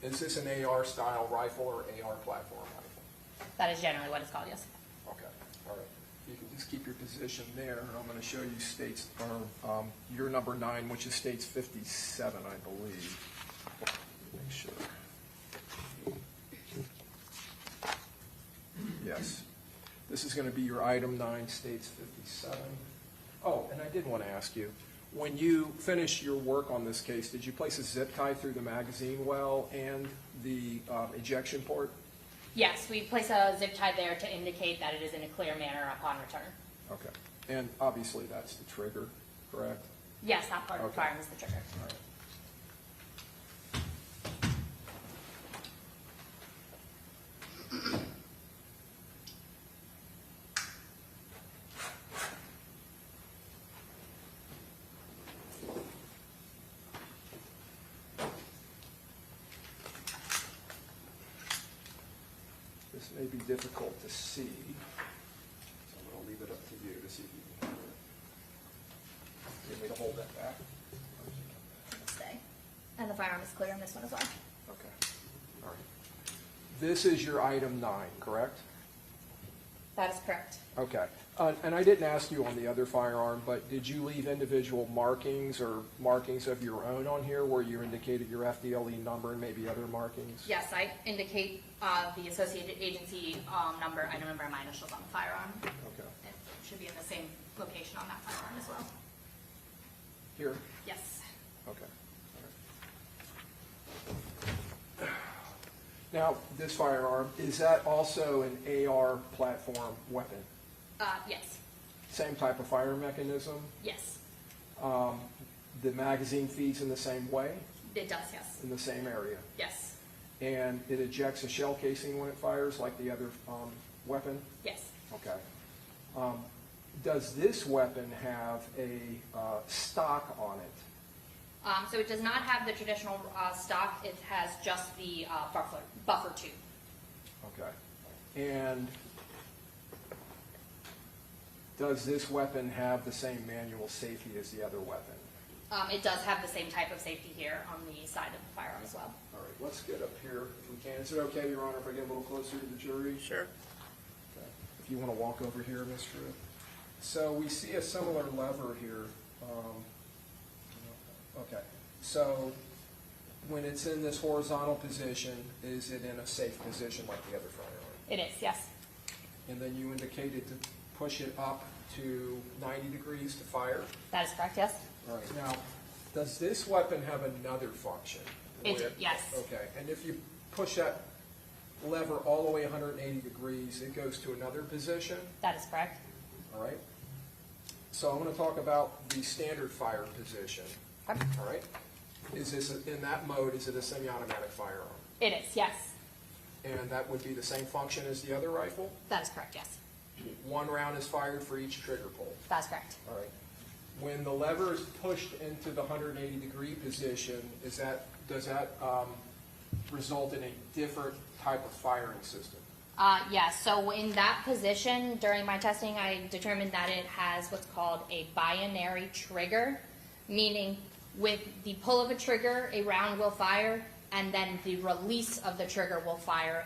Is this an AR style rifle or AR platform rifle? That is generally what it's called, yes. Okay, all right. You can just keep your position there, and I'm going to show you states, or your number 9, which is states 57, I believe. Make sure. Yes. This is going to be your item 9, states 57. Oh, and I did want to ask you, when you finished your work on this case, did you place a zip tie through the magazine well and the ejection port? Yes, we place a zip tie there to indicate that it is in a clear manner upon return. Okay. And obviously that's the trigger, correct? Yes, that part of the Okay. firearm is the trigger. All right. This may be difficult to see, so I'm going to leave it up to you to see if you can hear it. You need me to hold that back? Stay. And the firearm is clear on this one as well. Okay, all right. This is your item 9, correct? That is correct. Okay. And I didn't ask you on the other firearm, but did you leave individual markings or markings of your own on here where you indicated your FDLE number and maybe other markings? Yes, I indicate the associated agency number, item number, and my initials on the firearm. Okay. It should be in the same location on that firearm as well. Here? Yes. Okay. All right. Now, this firearm, is that also an AR platform weapon? Yes. Same type of fire mechanism? Yes. The magazine feeds in the same way, It does, yes. in the same area? Yes. And it ejects a shell casing when it fires like the other weapon? Yes. Okay. Does this weapon have a stock on it? So it does not have the traditional stock. It has just the buffer tube. Okay. And does this weapon have the same manual safety as the other weapon? It does have the same type of safety here on the side of the firearm as well. All right, let's get up here if we can. Is it okay, Your Honor, if I get a little closer to the jury? Sure. Okay. If you want to walk over here, Mr. So we see a similar lever here. Okay, so when it's in this horizontal position, is it in a safe position like the other firearm? It is, yes. And then you indicated to push it up to 90 degrees to fire? That is correct, yes. All right, now, does this weapon have another function? Yes. Okay, and if you push that lever all the way 180 degrees, it goes to another position? That is correct. All right. So I'm going to talk about the standard fire position. Okay. All right. Is this, in that mode, is it a semi-automatic firearm? It is, yes. And that would be the same function as the other rifle? That is correct, yes. One round is fired for each trigger pull. That is correct. All right. When the lever is pushed into the 180-degree position, does that result in a different type of firing system? Yes, so in that position, during my testing, I determined that it has what's called a binary trigger, meaning with the pull of a trigger, a round will fire, and then the release of the trigger will fire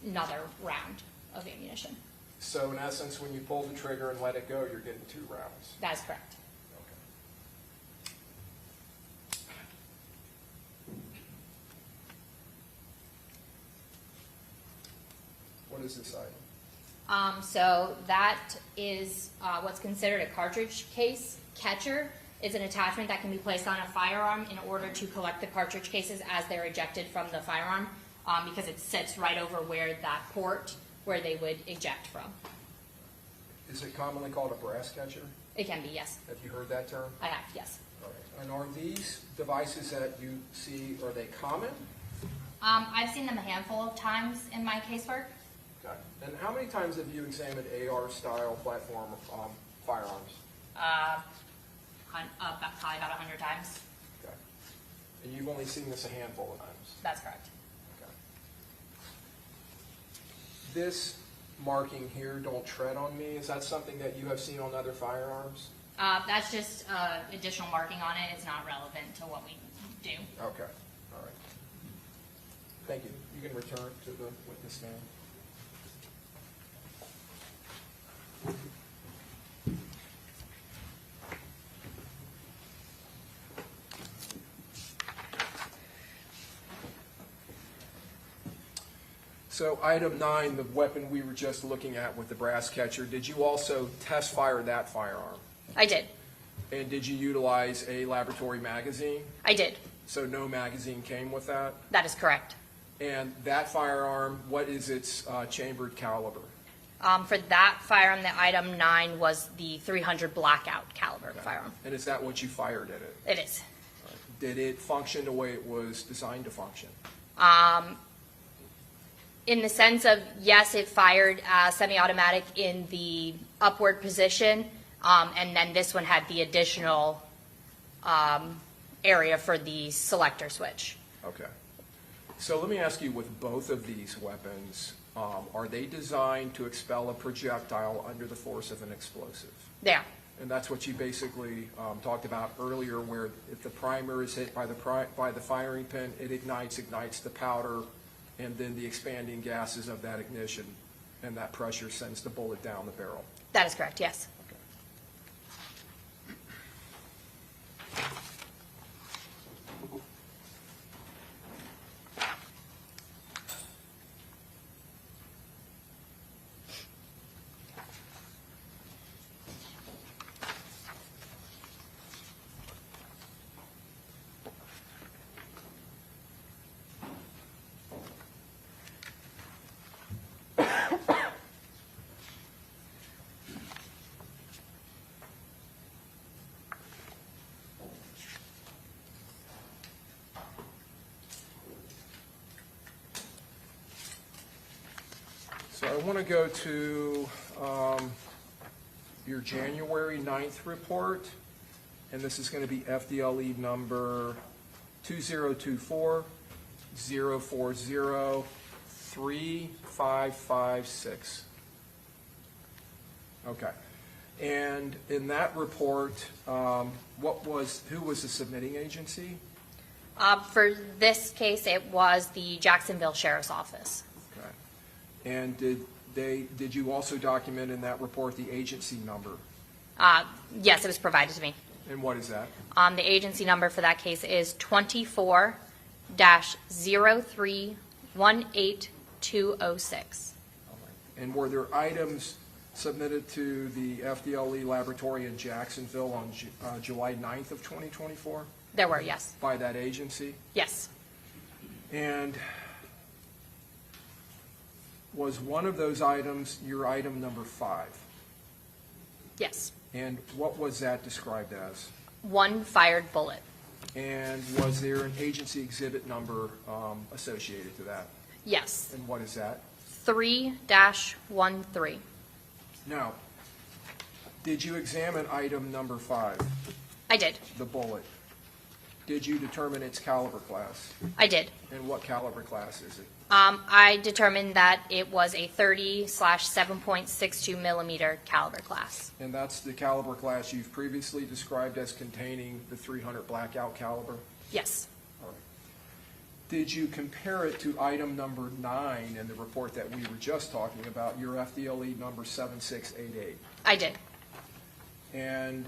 another round of ammunition. So in essence, when you pull the trigger and let it go, you're getting 2 rounds. That is correct. What is this item? So that is what's considered a cartridge case catcher. It's an attachment that can be placed on a firearm in order to collect the cartridge cases as they're ejected from the firearm, because it sits right over where that port where they would eject from. Is it commonly called a brass catcher? It can be, yes. Have you heard that term? I have, yes. All right. And are these devices that you see, are they common? I've seen them a handful of times in my casework. Okay. And how many times have you examined AR-style platform firearms? Probably about 100 times. Okay. And you've only seen this a handful of times? That's correct. Okay. This marking here, "Don't tread on me," is that something that you have seen on other firearms? That's just additional marking on it. It's not relevant to what we do. Okay, all right. Thank you. You can return to the witness stand. So item 9, the weapon we were just looking at with the brass catcher, did you also test fire that firearm? I did. And did you utilize a laboratory magazine? I did. So no magazine came with that? That is correct. And that firearm, what is its chambered caliber? For that firearm, the item 9 was the .300 Blackout caliber firearm. And is that what you fired at it? It is. Did it function the way it was designed to function? In the sense of, yes, it fired semi-automatic in the upward position, and then this one had the additional area for the selector switch. Okay. So let me ask you, with both of these weapons, are they designed to expel a projectile under the force of an explosive? They are. And that's what you basically talked about earlier, where if the primer is hit by the firing pin, it ignites the powder, and then the expanding gases of that ignition and that pressure sends the bullet down the barrel. That is correct, yes. So I want to go to your January 9th report, and this is going to be FDLE number 2024-040-3556. Okay. And in that report, who was the submitting agency? For this case, it was the Jacksonville Sheriff's Office. Okay. And did you also document in that report the agency number? Yes, it was provided to me. And what is that? The agency number for that case is 24-03-18206. And were there items submitted to the FDLE laboratory in Jacksonville on July 9th of 2024 There were, yes. by that agency? Yes. And was one of those items your item number 5? Yes. And what was that described as? One fired bullet. And was there an agency exhibit number associated to that? Yes. And what is that? 3-13. Now, did you examine item number 5, I did. the bullet? Did you determine its caliber class? I did. And what caliber class is it? I determined that it was a 30/7.62 millimeter caliber class. And that's the caliber class you've previously described as containing the .300 Blackout caliber? Yes. All right. Did you compare it to item number 9 in the report that we were just talking about, your FDLE number 7688? I did. And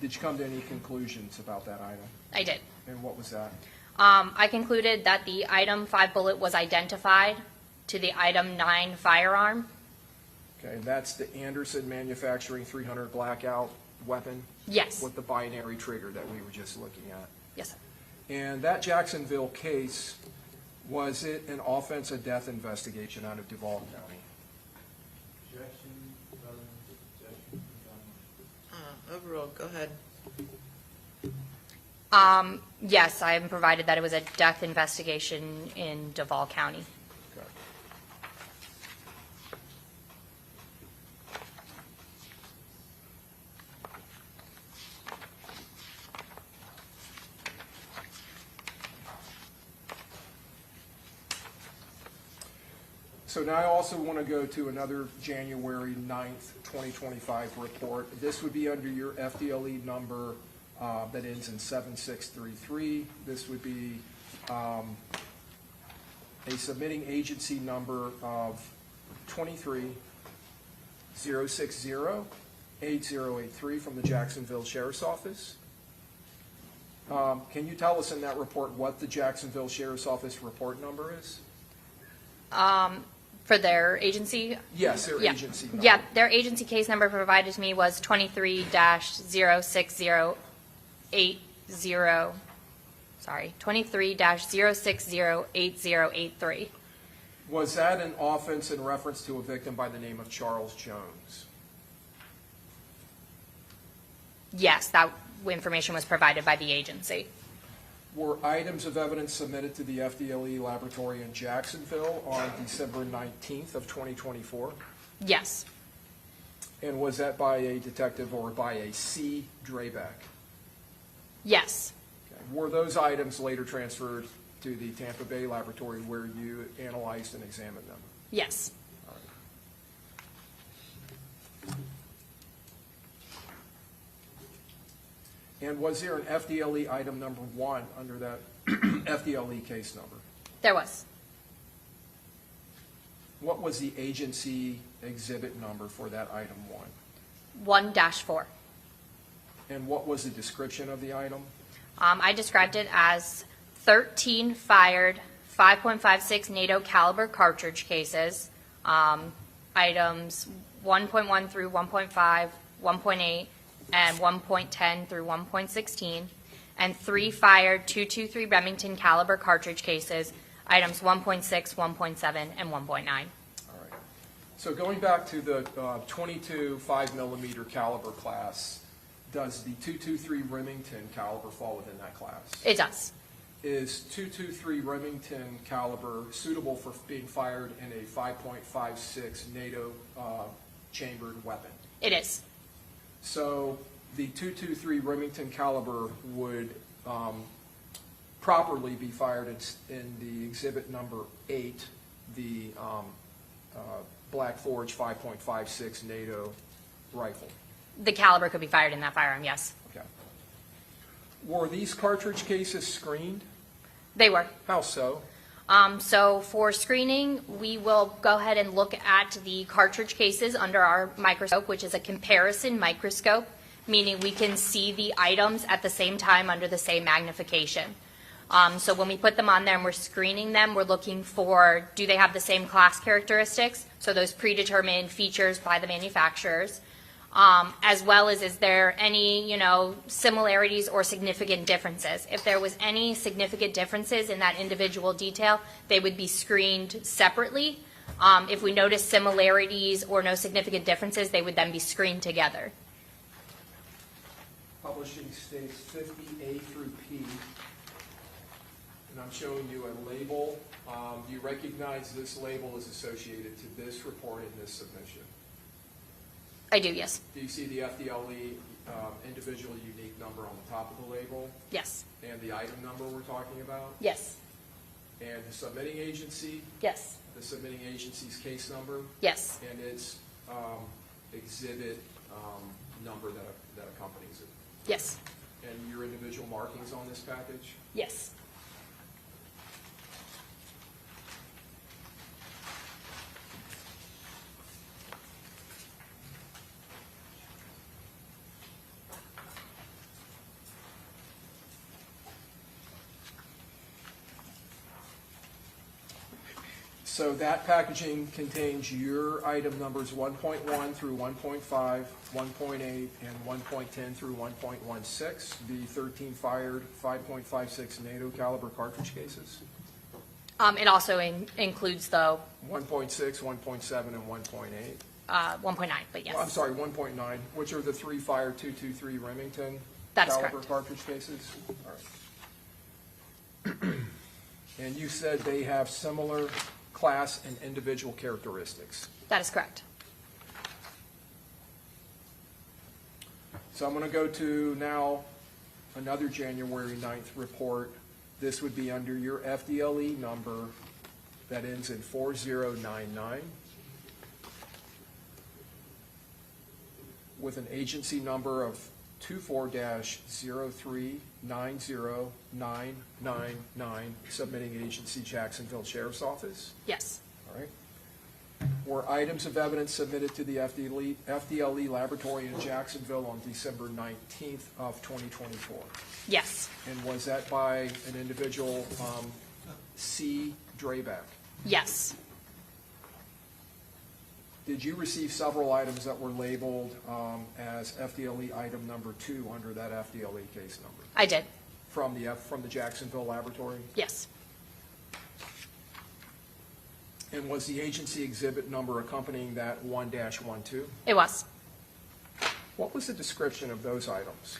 did you come to any conclusions about that item? I did. And what was that? I concluded that the item 5 bullet was identified to the item 9 firearm. Okay, and that's the Anderson Manufacturing .300 Blackout weapon? Yes. With the binary trigger that we were just looking at. Yes, sir. And that Jacksonville case, was it an offensive death investigation out of Duval County? Overall, go ahead. Yes, I am provided that it was a death investigation in Duval County. Okay. So now I also want to go to another January 9th, 2025 report. This would be under your FDLE number that ends in 7633. This would be a submitting agency number of 23-060-8083 from the Jacksonville Sheriff's Office. Can you tell us in that report what the Jacksonville Sheriff's Office report number is? For their agency? Yes, their Yeah. agency number. Yeah, their agency case number provided to me was 23-0608083. Was that an offense in reference to a victim by the name of Charles Jones? Yes, that information was provided by the agency. Were items of evidence submitted to the FDLE laboratory in Jacksonville on December 19th of 2024? Yes, And was that by a detective or by a C. Drabeck? yes, Okay. Were those items later transferred to the Tampa Bay laboratory where you analyzed and examined them? yes. And was there an FDLE item number 1 under that FDLE case number? There was. What was the agency exhibit number for that item 1? 1-4. And what was the description of the item? I described it as 13 fired 5.56 NATO caliber cartridge cases, items 1.1 through 1.5, 1.8, and 1.10 through 1.16, and 3 fired .223 Remington caliber cartridge cases, items 1.6, 1.7, and 1.9. All right. So going back to the 22 5mm caliber class, does the .223 Remington caliber fall within that class? It does. Is .223 Remington caliber suitable for being fired in a 5.56 NATO chambered weapon? It is. So the .223 Remington caliber would properly be fired in the exhibit number 8, the Black Forge 5.56 NATO rifle. The caliber could be fired in that firearm, yes. Okay. Were these cartridge cases screened? They were. How so? So for screening, we will go ahead and look at the cartridge cases under our microscope, which is a comparison microscope, meaning we can see the items at the same time under the same magnification. So when we put them on there and we're screening them, we're looking for, do they have the same class characteristics? So those predetermined features by the manufacturers, as well as is there any, similarities or significant differences? If there was any significant differences in that individual detail, they would be screened separately. If we notice similarities or no significant differences, they would then be screened together. Publishing states 50A through P. And I'm showing you a label. Do you recognize this label is associated to this report in this submission? I do, yes. Do you see the FDLE individual unique number on the top of the label Yes. and the item number we're talking about? Yes. And the submitting agency, Yes. the submitting agency's case number, Yes. and its exhibit number that accompanies it? Yes. And your individual markings on this package? Yes. So that packaging contains your item numbers 1.1 through 1.5, 1.8, and 1.10 through 1.16, the 13 fired 5.56 NATO caliber cartridge cases? It also includes the 1.6, 1.7, and 1.8? 1.9, but yes. I'm sorry, 1.9, which are the 3 fired .223 Remington That is caliber correct. cartridge cases? All right. And you said they have similar class and individual characteristics. That is correct. So I'm going to go to now another January 9th report. This would be under your FDLE number that ends in 4099 with an agency number of 24-03909999, submitting agency Jacksonville Sheriff's Office? Yes. All right. Were items of evidence submitted to the FDLE laboratory in Jacksonville on December 19th of 2024? Yes. And was that by an individual, C. Drayback? Yes. Did you receive several items that were labeled as FDLE item number 2 under that FDLE case number I did. from the Jacksonville laboratory? Yes. And was the agency exhibit number accompanying that 1-12? It was. What was the description of those items?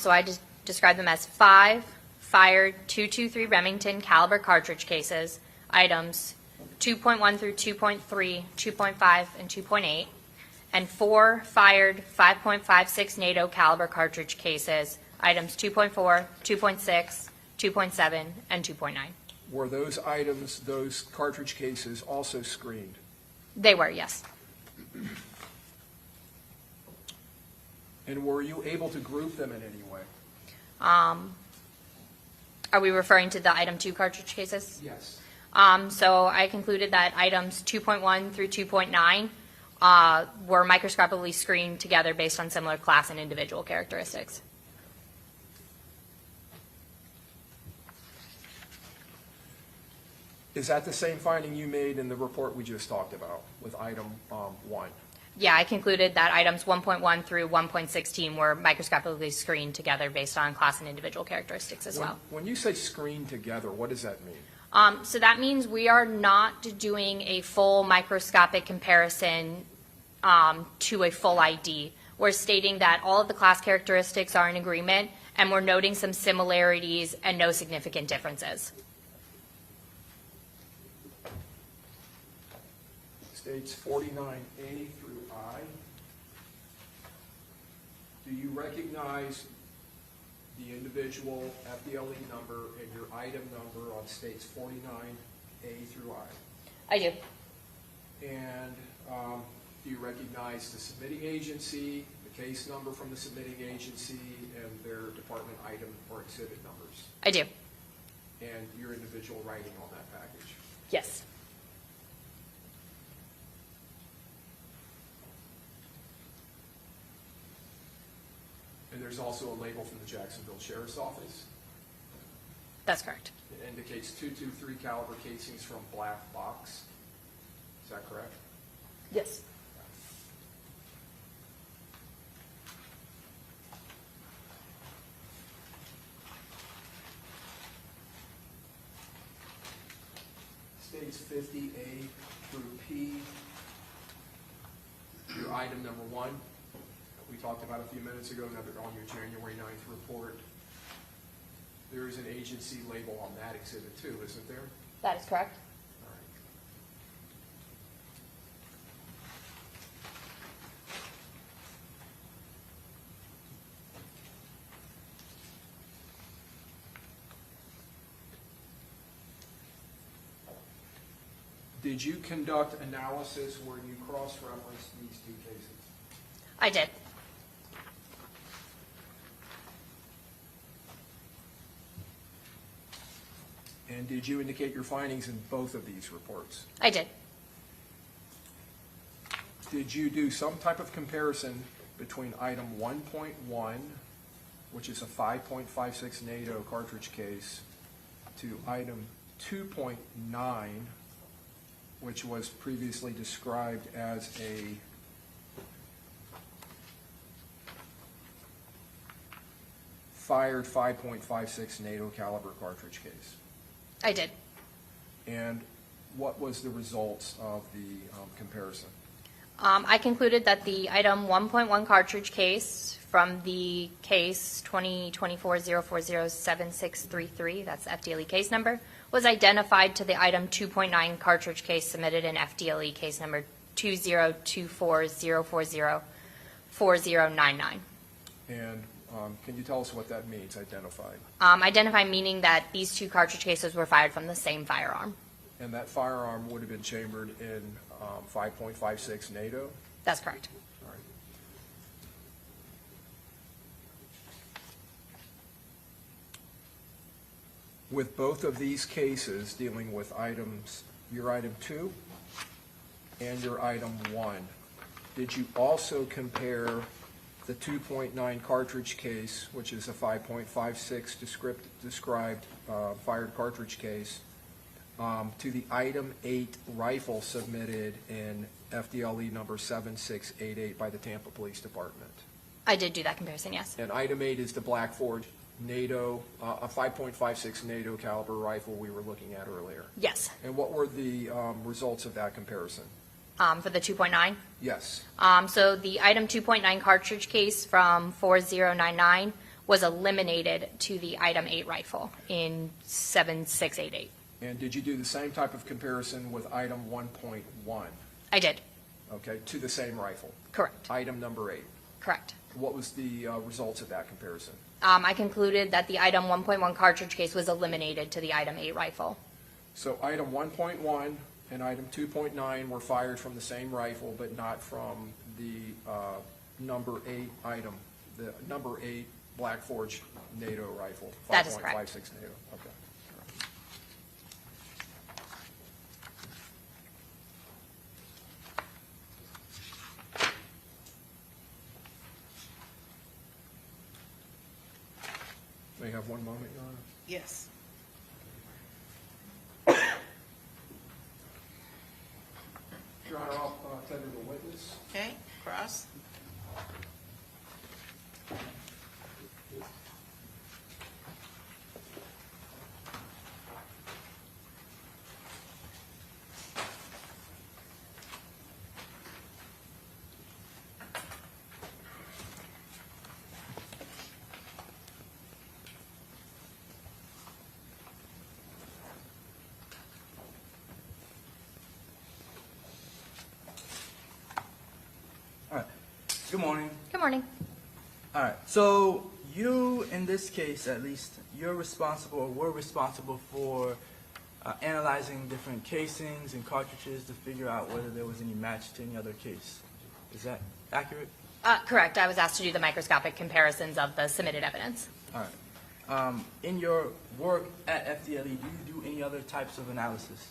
So I just described them as 5 fired .223 Remington caliber cartridge cases, items 2.1 through 2.3, 2.5, and 2.8, and 4 fired 5.56 NATO caliber cartridge cases, items 2.4, 2.6, 2.7, and 2.9. Were those items, those cartridge cases, also screened? They were, yes. And were you able to group them in any way? Are we referring to the item 2 cartridge cases? Yes. So I concluded that items 2.1 through 2.9 were microscopically screened together based on similar class and individual characteristics. Is that the same finding you made in the report we just talked about with item 1? Yeah, I concluded that items 1.1 through 1.16 were microscopically screened together based on class and individual characteristics as well. When you say screened together, what does that mean? So that means we are not doing a full microscopic comparison to a full ID. We're stating that all of the class characteristics are in agreement, and we're noting some similarities and no significant differences. States 49A through I. Do you recognize the individual FDLE number and your item number on states 49A through I? I do. And do you recognize the submitting agency, the case number from the submitting agency, and their department item or exhibit numbers? I do. And your individual writing on that package? Yes. And there's also a label from the Jacksonville Sheriff's Office. That's correct. It indicates .223 caliber casings from black box. Is that correct? Yes. States 50A through P. Your item number 1. We talked about a few minutes ago, another on your January 9th report. There is an agency label on that exhibit too, isn't there? That is correct. All right. Did you conduct analysis where you cross-referenced these two cases? I did. And did you indicate your findings in both of these reports? I did. Did you do some type of comparison between item 1.1, which is a 5.56 NATO cartridge case, to item 2.9, which was previously described as a fired 5.56 NATO caliber cartridge case? I did. And what was the results of the comparison? I concluded that the item 1.1 cartridge case from the case 2024-040-7633, that's FDLE case number, was identified to the item 2.9 cartridge case submitted in FDLE case number 2024-040-4099. And can you tell us what that means, identified? Identify meaning that these two cartridge cases were fired from the same firearm. And that firearm would have been chambered in 5.56 NATO? That's correct. All right. With both of these cases dealing with items, your item 2 and your item 1, did you also compare the 2.9 cartridge case, which is a 5.56 described fired cartridge case, to the item 8 rifle submitted in FDLE number 7688 by the Tampa Police Department? I did do that comparison, yes. And item 8 is the Black Forge NATO, a 5.56 NATO caliber rifle we were looking at earlier. Yes. And what were the results of that comparison? For the 2.9? Yes. So the item 2.9 cartridge case from 4099 was eliminated to the item 8 rifle in 7688. And did you do the same type of comparison with item 1.1? I did. Okay, to the same rifle? Correct. Item number 8. Correct. What was the results of that comparison? I concluded that the item 1.1 cartridge case was eliminated to the item 8 rifle. So item 1.1 and item 2.9 were fired from the same rifle, but not from the number 8 item, the number 8 Black Forge NATO rifle. That is correct. 5.56 NATO, okay. May I have one moment, Your Honor? Yes. Your Honor, I'll tender the witness. Okay, cross. All right. Good morning. Good morning. All right. So you, in this case at least, you're responsible or were responsible for analyzing different casings and cartridges to figure out whether there was any match to any other case. Is that accurate? Correct. I was asked to do the microscopic comparisons of the submitted evidence. All right. In your work at FDLE, do you do any other types of analysis?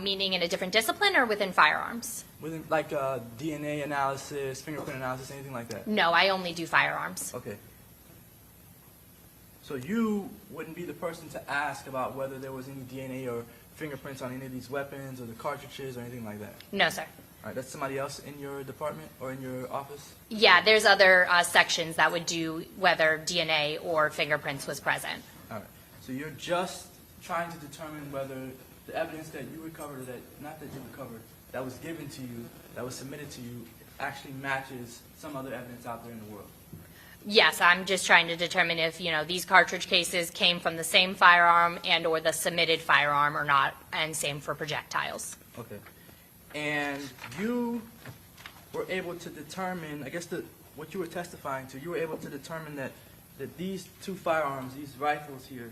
Meaning in a different discipline or within firearms? Within, like DNA analysis, fingerprint analysis, anything like that? No, I only do firearms. Okay. So you wouldn't be the person to ask about whether there was any DNA or fingerprints on any of these weapons or the cartridges or anything like that? No, sir. All right, that's somebody else in your department or in your office? Yeah, there's other sections that would do whether DNA or fingerprints was present. All right. So you're just trying to determine whether the evidence that you recovered, or that not that you recovered, that was given to you, that was submitted to you, actually matches some other evidence out there in the world. Yes, I'm just trying to determine if, these cartridge cases came from the same firearm and or the submitted firearm or not, and same for projectiles. Okay. And you were able to determine, I guess what you were testifying to, you were able to determine that these two firearms, these rifles here,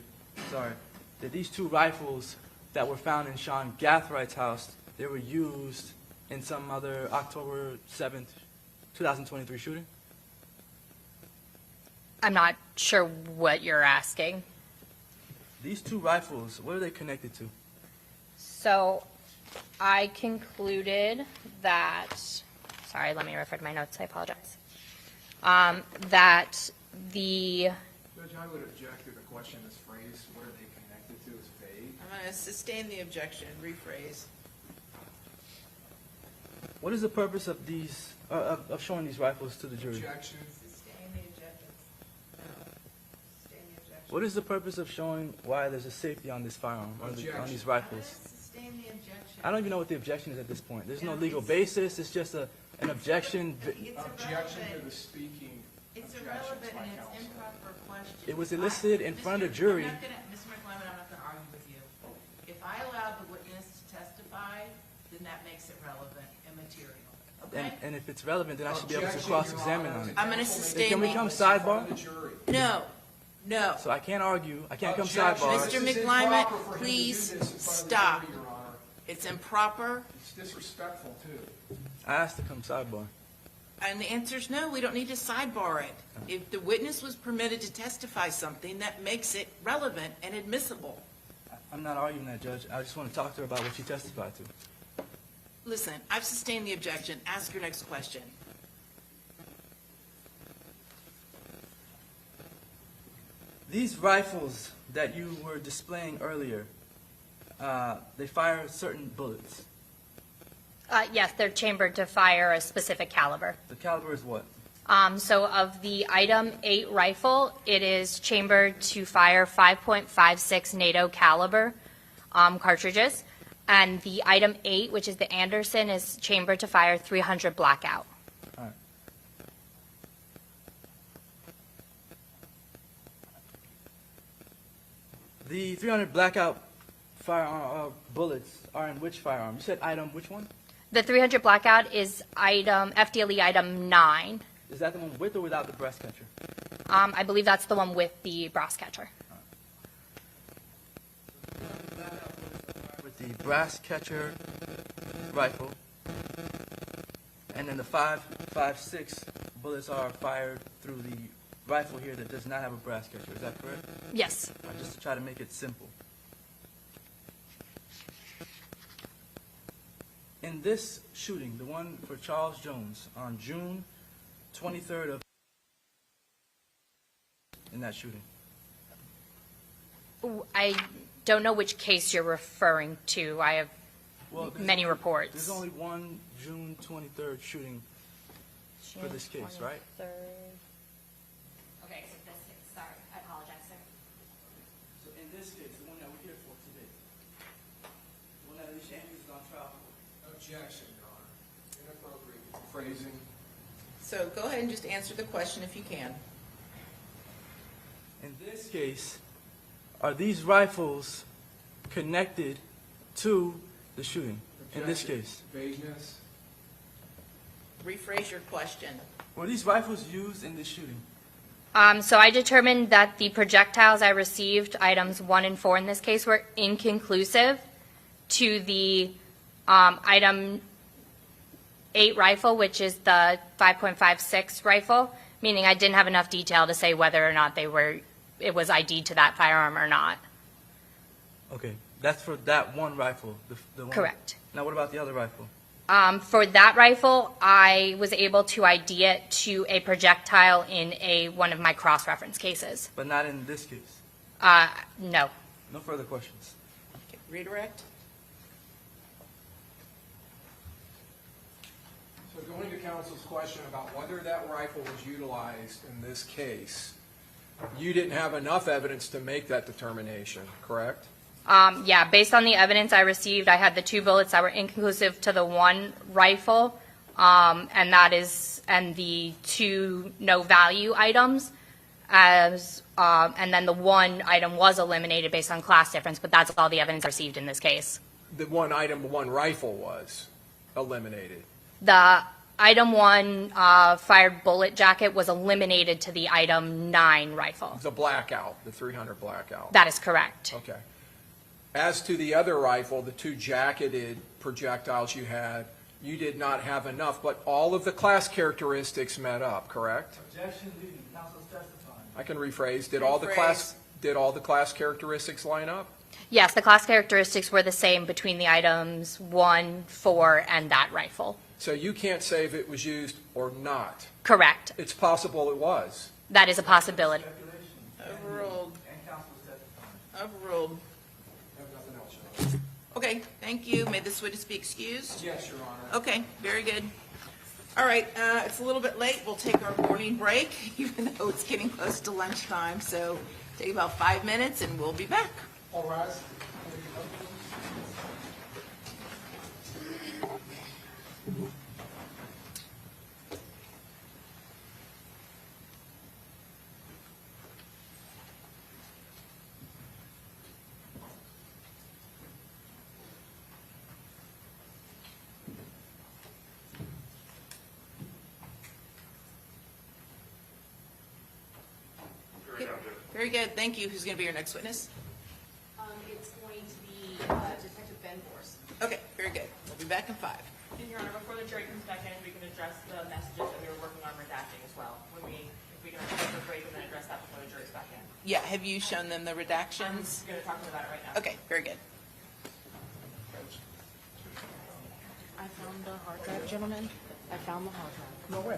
that these two rifles that were found in Sean Gathrights house, they were used in some other October 7th, 2023 shooting? I'm not sure what you're asking. These two rifles, what are they connected to? So I concluded that, sorry, let me refer to my notes, I apologize. That the, Judge, I would object to the question as phrased, what are they connected to, is vague. I'm going to sustain the objection, rephrase. What is the purpose of these, of showing these rifles to the jury? Objection. Sustain the objection. Sustain the objection. What is the purpose of showing why there's a safety on this firearm, on these Objection. rifles? Sustain the objection. I don't even know what the objection is at this point. There's no legal basis. It's just an objection. It's Objection to irrelevant. the speaking. It's objections irrelevant by and it's counsel. improper question. It was elicited in front of the jury. Mr. McClement, I'm not going to argue with you. If I allow the witness to testify, then that makes it relevant and material. Okay? And if it's relevant, then I should be able to Objection, cross-examine Your on Honor. it. I'm going to Counsel sustain Can we the. come In front sidebar? of the jury. No. No. So I can't argue, I can't come Objection. sidebar. Mr. This is McClymont, improper for him to do please this in front of the stop. jury, Your Honor. It's improper, It's disrespectful, too. I asked to come sidebar. and the answer is no, we don't need to sidebar it. If the witness was permitted to testify something, that makes it relevant and admissible. I'm not arguing that, Judge. I just want to talk to her about what she testified to. Listen, I've sustained the objection. Ask your next question. These rifles that you were displaying earlier, they fire certain bullets. Yes, they're chambered to fire a specific caliber. The caliber is what? So of the item 8 rifle, it is chambered to fire 5.56 NATO caliber cartridges. And the item 8, which is the Anderson, is chambered to fire 300 Blackout. All right. The 300 Blackout firearm bullets are in which firearm? You said item which one? The 300 Blackout is item FDLE item 9. Is that the one with or without the breast catcher? I believe that's the one with the brass catcher. With the brass catcher rifle, and then the 5.56 bullets are fired through the rifle here that does not have a brass catcher. Is that correct? Yes. Just to try to make it simple. In this shooting, the one for Charles Jones on June 23rd of in that shooting. I don't know which case you're referring to. I have Well, many reports. There's only one June 23rd shooting for this case, right? Okay, so this case, sorry, I apologize, sir. So in this case, the one that we're here for today, the one that Alicia Andrews is on trial for. Objection, Your Honor. Inappropriate phrasing. So go ahead and just answer the question if you can. In this case, are these rifles connected to the shooting? In this Objection. case, Vagueness. Rephrase your question. were these rifles used in this shooting? So I determined that the projectiles I received, items 1 and 4 in this case, were inconclusive to the item 8 rifle, which is the 5.56 rifle, meaning I didn't have enough detail to say whether or not it was ID'd to that firearm or not. Okay, that's for that one rifle. The one. Correct. Now, what about the other rifle? For that rifle, I was able to ID it to a projectile in one of my cross-reference cases. But not in this case. No. No further questions. Okay, redirect. So going to counsel's question about whether that rifle was utilized in this case, you didn't have enough evidence to make that determination, correct? Yeah, based on the evidence I received, I had the 2 bullets that were inconclusive to the one rifle, and the 2 no value items, and then the one item was eliminated based on class difference, but that's all the evidence I received in this case. The one item, one rifle was eliminated. The item 1 fired bullet jacket was eliminated to the item 9 rifle. The Blackout, the 300 Blackout. That is correct. Okay. As to the other rifle, the 2 jacketed projectiles you had, you did not have enough, but all of the class characteristics met up, correct? Objection leading. Counsel's testifying. I can rephrase. Did all the class characteristics line up? Yes, the class characteristics were the same between the items 1, 4, and that rifle. So you can't say if it was used or not. Correct. It's possible it was. That is a possibility. Overruled. And counsel's testifying. Overruled. I have nothing else, Your Honor. Okay, thank you. May this witness be excused? Yes, Your Honor. Okay, very good. All right, it's a little bit late. We'll take our morning break, even though it's getting close to lunchtime. So take about 5 minutes and we'll be back. All rise. very good. Thank you. Who's going to be your next witness? It's going to be Detective Ben Force. Okay, very good. We'll be back in 5. And Your Honor, before the jury comes back in, we can address the messages that we were working on redacting as well. If we can take a break and then address that before the jury's back in. Yeah, have you shown them the I'm redactions? going to talk to them about it right now. Okay, very good. I found the hard drive, gentlemen. I found the hard drive. No way.